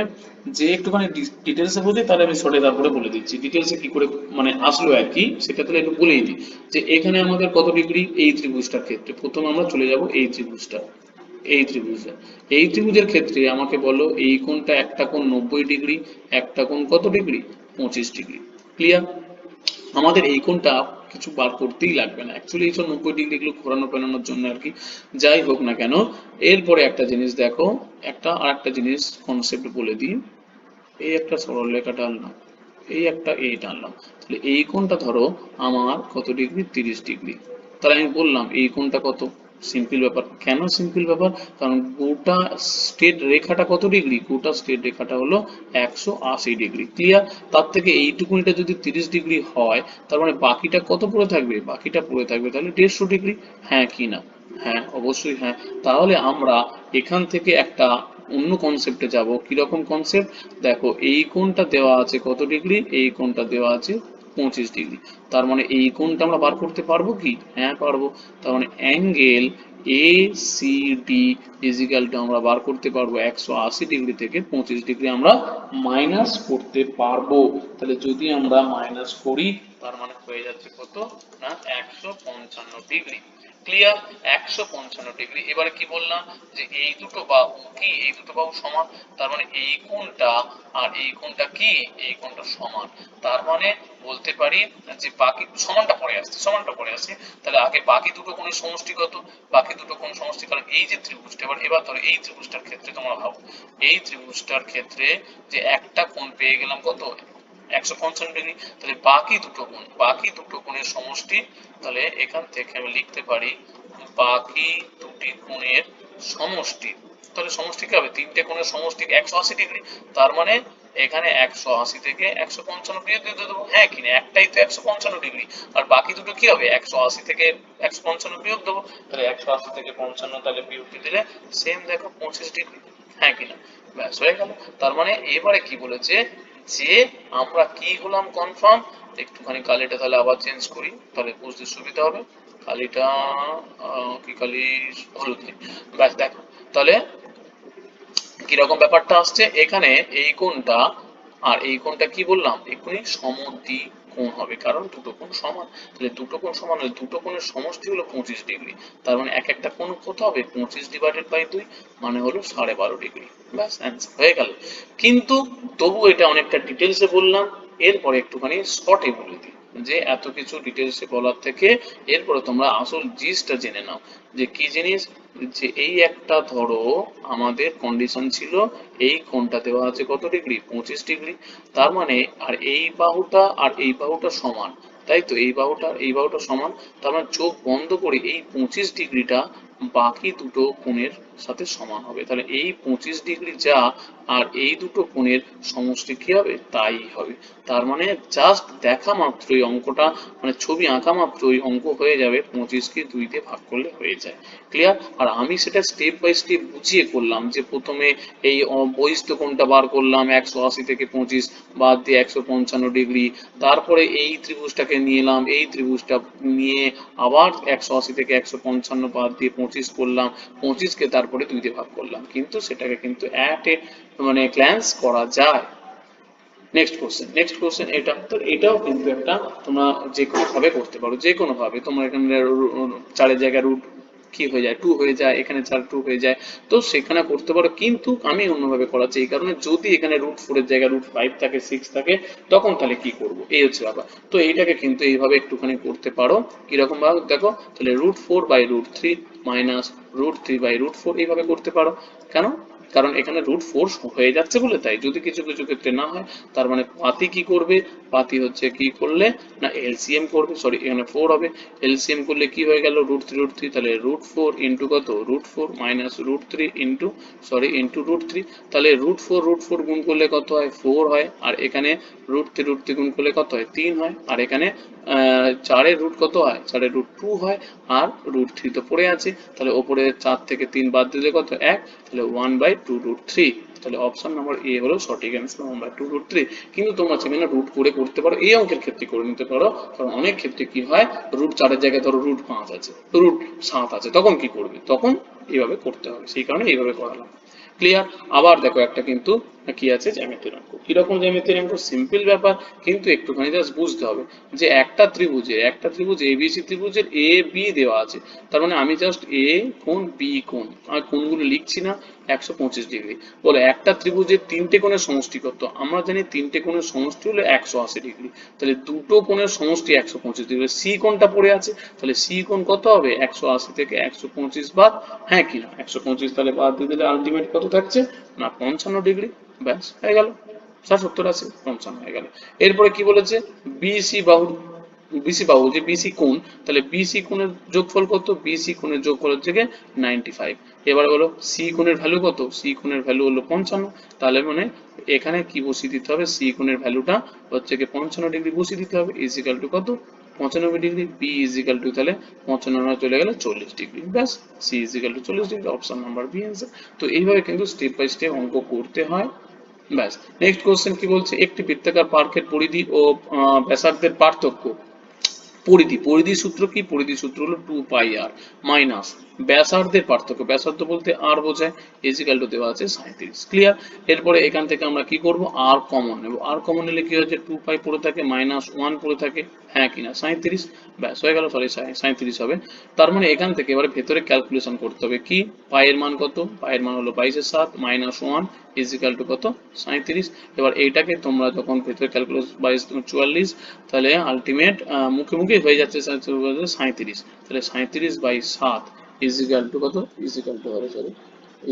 যে একটুখানি ডিটেলসে বুঝি তাহলে আমি শর্টে তারপরে বলে দিচ্ছি ডিটেলসে কি করে মানে আসলো আর কি, সেটা তাহলে একটু বলেই দিই। যে এখানে আমাদের কত ডিগ্রি এই ত্রিভুজটার ক্ষেত্রে? প্রথম আমরা চলে যাব এই ত্রিভুজটা, এই ত্রিভুজটা, এই ত্রিভুজের ক্ষেত্রে আমাকে বলো এই কোণটা, একটা কোণ 90 ডিগ্রি, একটা কোণ কত ডিগ্রি? 25 ডিগ্রি। ক্লিয়ার? আমাদের এই কোণটা কিছু বার করতেই লাগবে না, অ্যাকচুয়ালি এইসব 90 ডিগ্রি এগুলো ঘোরানো ফেরানোর জন্য আর কি। যাই হোক না কেন, এরপরে একটা জিনিস দেখো, একটা আর একটা জিনিস কনসেপ্ট বলে দিই। এই একটা সরলরেখা টানলাম, এই একটা এই টানলাম, তাহলে এই কোণটা ধরো আমার কত ডিগ্রি? 30 ডিগ্রি। তাহলে আমি বললাম এই কোণটা কত? সিম্পল ব্যাপার। কেন সিম্পল ব্যাপার? কারণ গোটা স্ট্রেট রেখাটা কত ডিগ্রি? গোটা স্ট্রেট রেখাটা হলো 180 ডিগ্রি। ক্লিয়ার? তার থেকে এইটুকুনিটা যদি 30 ডিগ্রি হয়, তার মানে বাকিটা কত পড়ে থাকবে? বাকিটা পড়ে থাকবে তাহলে 150 ডিগ্রি। হ্যাঁ কি না? হ্যাঁ, অবশ্যই হ্যাঁ। তাহলে আমরা এখান থেকে একটা অন্য কনসেপ্টে যাব। কিরকম কনসেপ্ট? দেখো এই কোণটা দেওয়া আছে কত ডিগ্রি? এই কোণটা দেওয়া আছে 25 ডিগ্রি। তার মানে এই কোণটা আমরা বার করতে পারবো কি? হ্যাঁ পারবো। তার মানে angle A C D equal to আমরা বার করতে পারবো 180 ডিগ্রি থেকে 25 ডিগ্রি আমরা মাইনাস করতে পারবো। তাহলে যদি আমরা মাইনাস করি, তার মানে হয়ে যাচ্ছে কত না 155 ডিগ্রি। ক্লিয়ার? 155 ডিগ্রি। এবারে কি বললাম যে এই দুটো বাহু কি? এই দুটো বাহু সমান, তার মানে এই কোণটা আর এই কোণটা কি? এই কোণটা সমান। তার মানে বলতে পারি যে বাকি সমানটা পড়ে আসছে, সমানটা পড়ে আসছে, তাহলে আগে বাকি দুটো কোণের সমষ্টি কত? বাকি দুটো কোণ সমষ্টি, কারণ এই যে ত্রিভুজটা, এবার ধরো এই ত্রিভুজটার ক্ষেত্রে তোমরা ভাবো, এই ত্রিভুজটার ক্ষেত্রে যে একটা কোণ পেয়ে গেলাম কত? 155 ডিগ্রি। তাহলে বাকি দুটো কোণের সমষ্টি, তাহলে এখান থেকে আমি লিখতে পারি বাকি দুটি কোণের সমষ্টি। তাহলে সমষ্টি কি হবে? তিনটে কোণের সমষ্টি 180 ডিগ্রি। তার মানে এখানে 180 থেকে 155 বিয়োগ দিয়ে দেবো। হ্যাঁ কিনা? একটাই তো 155 ডিগ্রি, আর বাকি দুটো কি হবে? 180 থেকে 155 বিয়োগ দেবো। তাহলে 180 থেকে 55 তাহলে বিয়োগ দিয়ে দিলে সেম দেখো 25 ডিগ্রি। হ্যাঁ কিনা? ব্যাস হয়ে গেল। তার মানে এবারে কি বলেছে যে আমরা কি হলাম কনফার্ম। একটুখানি কালিটা তাহলে আবার চেঞ্জ করি, তাহলে বুঝতে সুবিধা হবে। কালিটা কি কালি? হলুদ নেই। ব্যাস দেখো তাহলে কিরকম ব্যাপারটা আসছে। এখানে এই কোণটা আর এই কোণটা কি বললাম? এক্ষুনি সমদ্বিকোণ হবে, কারণ দুটো কোণ সমান। তাহলে দুটো কোণ সমান হলে দুটো কোণের সমষ্টি হলো 25 ডিগ্রি। তার মানে এক একটা কোণ কত হবে? 25/2, মানে হলো 12.5 ডিগ্রি। ব্যাস অ্যান্সার হয়ে গেল। কিন্তু তবু এটা অনেকটা ডিটেলসে বললাম, এরপরে একটুখানি শর্টে বলে দিই। যে এত কিছু ডিটেলসে বলার থেকে এরপরে তোমরা আসল জিনিসটা জেনে নাও। যে কি জিনিস? যে এই একটা ধরো আমাদের কন্ডিশন ছিল এই কোণটা দেওয়া আছে কত ডিগ্রি? 25 ডিগ্রি। তার মানে আর এই বাহুটা আর এই বাহুটা সমান, তাই তো? এই বাহুটা এই বাহুটা সমান। তার মানে চোখ বন্ধ করে এই 25 ডিগ্রিটা বাকি দুটো কোণের সাথে সমান হবে। তাহলে এই 25 ডিগ্রি যা আর এই দুটো কোণের সমষ্টি কি হবে, তাই হবে। তার মানে জাস্ট দেখা মাত্রই অঙ্কটা, মানে ছবি আঁকা মাত্রই অঙ্ক হয়ে যাবে, 25কে 2 দিয়ে ভাগ করলে হয়ে যায়। ক্লিয়ার? আর আমি সেটা স্টেপ বাই স্টেপ বুঝিয়ে করলাম, যে প্রথমে এই বহিস্থ কোণটা বার করলাম 180 থেকে 25 বাদ দিয়ে 155 ডিগ্রি, তারপরে এই ত্রিভুজটাকে নিয়ে এলাম, এই ত্রিভুজটা নিয়ে আবার 180 থেকে 155 বাদ দিয়ে 25 করলাম, 25কে তারপরে 2 দিয়ে ভাগ করলাম। কিন্তু সেটাকে কিন্তু অ্যাট এ মানে গ্ল্যান্স করা যায়। নেক্সট কোশ্চেন এটা তো, এটাও কিন্তু একটা তোমরা যে কোনো ভাবে করতে পারো, যে কোনো ভাবে তোমরা এখানে 4 এর জায়গায় রুট কি হয়ে যায় 2 হয়ে যায়, এখানে 4 2 হয়ে যায়, তো সেখানে করতে পারো। কিন্তু আমি অন্যভাবে করাচ্ছি এই কারণে, যদি এখানে √4 এর জায়গায় √5 থাকে, 6 থাকে, তখন তাহলে কি করব, এই হচ্ছে ব্যাপার। তো এইটাকে কিন্তু এইভাবে একটুখানি করতে পারো। কিরকম ভাবে দেখো, তাহলে √4/√3 মাইনাস √3/√4 এইভাবে করতে পারো। কেন? কারণ এখানে √4 হয়ে যাচ্ছে বলে তাই। যদি কিছু কিছু ক্ষেত্রে না হয়, তার মানে পাতি কি করবে, পাতি হচ্ছে কি করলে না এলসিএম করবে, সরি এখানে 4 হবে, এলসিএম করলে কি হয়ে গেল √3 তাহলে √4 ইন্টু কত √4 মাইনাস √3 ইন্টু সরি ইন্টু √3, তাহলে √4 গুণ করলে কত হয় 4 হয়, আর এখানে √3 গুণ করলে কত হয় 3 হয়, আর এখানে 4 এর রুট কত হয়, 4 এর রুট 2 হয়, আর √3 তো পড়ে আছে, তাহলে ওপরে 4 থেকে 3 বাদ দিলে কত 1, তাহলে 1/2√3। তাহলে অপশন নাম্বার এ হলো সঠিক অ্যান্সার 1/2√3। কিন্তু তোমরা সেখানে রুট করে করতে পারো, এই অঙ্কের ক্ষেত্রে করে নিতে পারো, কারণ অনেক ক্ষেত্রে কি হয় √4 এর জায়গায় ধরো √5 আছে, √7 আছে, তখন কি করবে, তখন এইভাবে করতে হবে, সেই কারণে এইভাবে করালাম। ক্লিয়ার? আবার দেখো একটা কিন্তু কি আছে, জ্যামিতির অঙ্ক। কিরকম জ্যামিতির অঙ্ক, সিম্পল ব্যাপার, কিন্তু একটুখানি জাস্ট বুঝতে হবে যে একটা ত্রিভুজ এবিসি ত্রিভুজের এ বি দেওয়া আছে, তার মানে আমি জাস্ট এ কোণ বি কোণ, আর কোণগুলো লিখছি না, 125 ডিগ্রি। বলে একটা ত্রিভুজের 3টে কোণের সমষ্টি কত, আমরা জানি 3টে কোণের সমষ্টি হলো 180 ডিগ্রি, তাহলে দুটো কোণের সমষ্টি 125 ডিগ্রি, সি কোণটা পড়ে আছে, তাহলে সি কোণ কত হবে 180 থেকে 125 বাদ, হ্যাঁ কি না 125, তাহলে বাদ দিয়ে দিলে আলটিমেট কত থাকছে না 55 ডিগ্রি। ব্যাস হয়ে গেল, 60 70 80 55 হয়ে গেল। এরপরে কি বলেছে, বিসি বাহু, যে বিসি কোণ, তাহলে বিসি কোণের যোগফল কত, বিসি কোণের যোগফল হচ্ছে গিয়ে 95। এবার বলো সি কোণের ভ্যালু কত, সি কোণের ভ্যালু হলো 55, তাহলে মানে এখানে কি বসিয়ে দিতে হবে, সি কোণের ভ্যালুটা হচ্ছে গিয়ে 55 ডিগ্রি বসিয়ে দিতে হবে, ইজিক্যাল টু কত 95 ডিগ্রি, বি ইজিক্যাল টু তাহলে 55 চলে গেলে 40 ডিগ্রি, ব্যাস C equal to 40 degree, option number B answer. তো এইভাবে কিন্তু স্টেপ বাই স্টেপ অঙ্ক করতে হয়। ব্যাস। নেক্সট কোশ্চেন কি বলছে, একটি বৃত্তাকার পার্কের পরিধি ও ব্যাসার্ধের পার্থক্য। পরিধির সূত্র কি, পরিধির সূত্র হলো 2πr মাইনাস ব্যাসার্ধের পার্থক্য, ব্যাসার্ধ বলতে আর বোঝায়, ইজিক্যাল টু দেওয়া আছে 37। ক্লিয়ার? এরপরে এখান থেকে আমরা কি করব, আর কমন নেব, আর কমন নিলে কি হচ্ছে 2π পড়ে থাকে মাইনাস 1 পড়ে থাকে, হ্যাঁ কিনা 37, ব্যাস হয়ে গেল, সরি 37 হবে। তার মানে এখান থেকে এবারে ভেতরে ক্যালকুলেশন করতে হবে কি, পায়ের মান কত, পায়ের মান হলো 22/7 মাইনাস 1 ইজিক্যাল টু কত 37। এবার এইটাকে তোমরা যখন ভেতরে ক্যালকুলেশন 22 44, তাহলে আলটিমেট মুখে মুখে হয়ে যাচ্ছে 37, তাহলে 37/7 ইজিক্যাল টু কত, ইজিক্যাল টু হবে সরি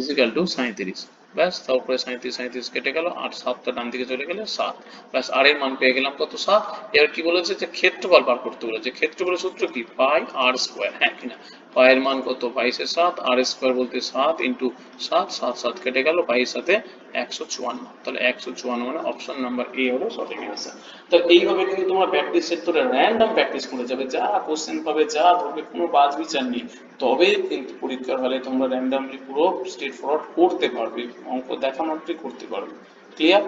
ইজিক্যাল টু 37। ব্যাস, তারপরে 37 কেটে গেল, আর 7টা ডান দিকে চলে গেলে 7, ব্যাস আর এর মান পেয়ে গেলাম কত 7। এবার কি বলেছে, যে ক্ষেত্রফল বার করতে বলেছে, ক্ষেত্রফলের সূত্র কি পাই আর স্কোয়ার, হ্যাঁ কিনা, পায়ের মান কত 22/7, আর স্কোয়ার বলতে 7 ইন্টু 7, 7 কেটে গেল, 22 154, তাহলে 154 মানে অপশন নাম্বার এ হলো সঠিক অ্যান্সার। তো এইভাবে কিন্তু তোমরা প্র্যাকটিস সেট করে র্যান্ডম প্র্যাকটিস করে যাবে, যা কোশ্চেন পাবে যা ধরবে কোনো বাজ বিচার নেই, তবে কিন্তু পরীক্ষার হলে তোমরা র্যান্ডমলি পুরো স্ট্রেট ফরওয়ার্ড করতে পারবে, অঙ্ক দেখা মাত্রই করতে পারবে। ক্লিয়ার?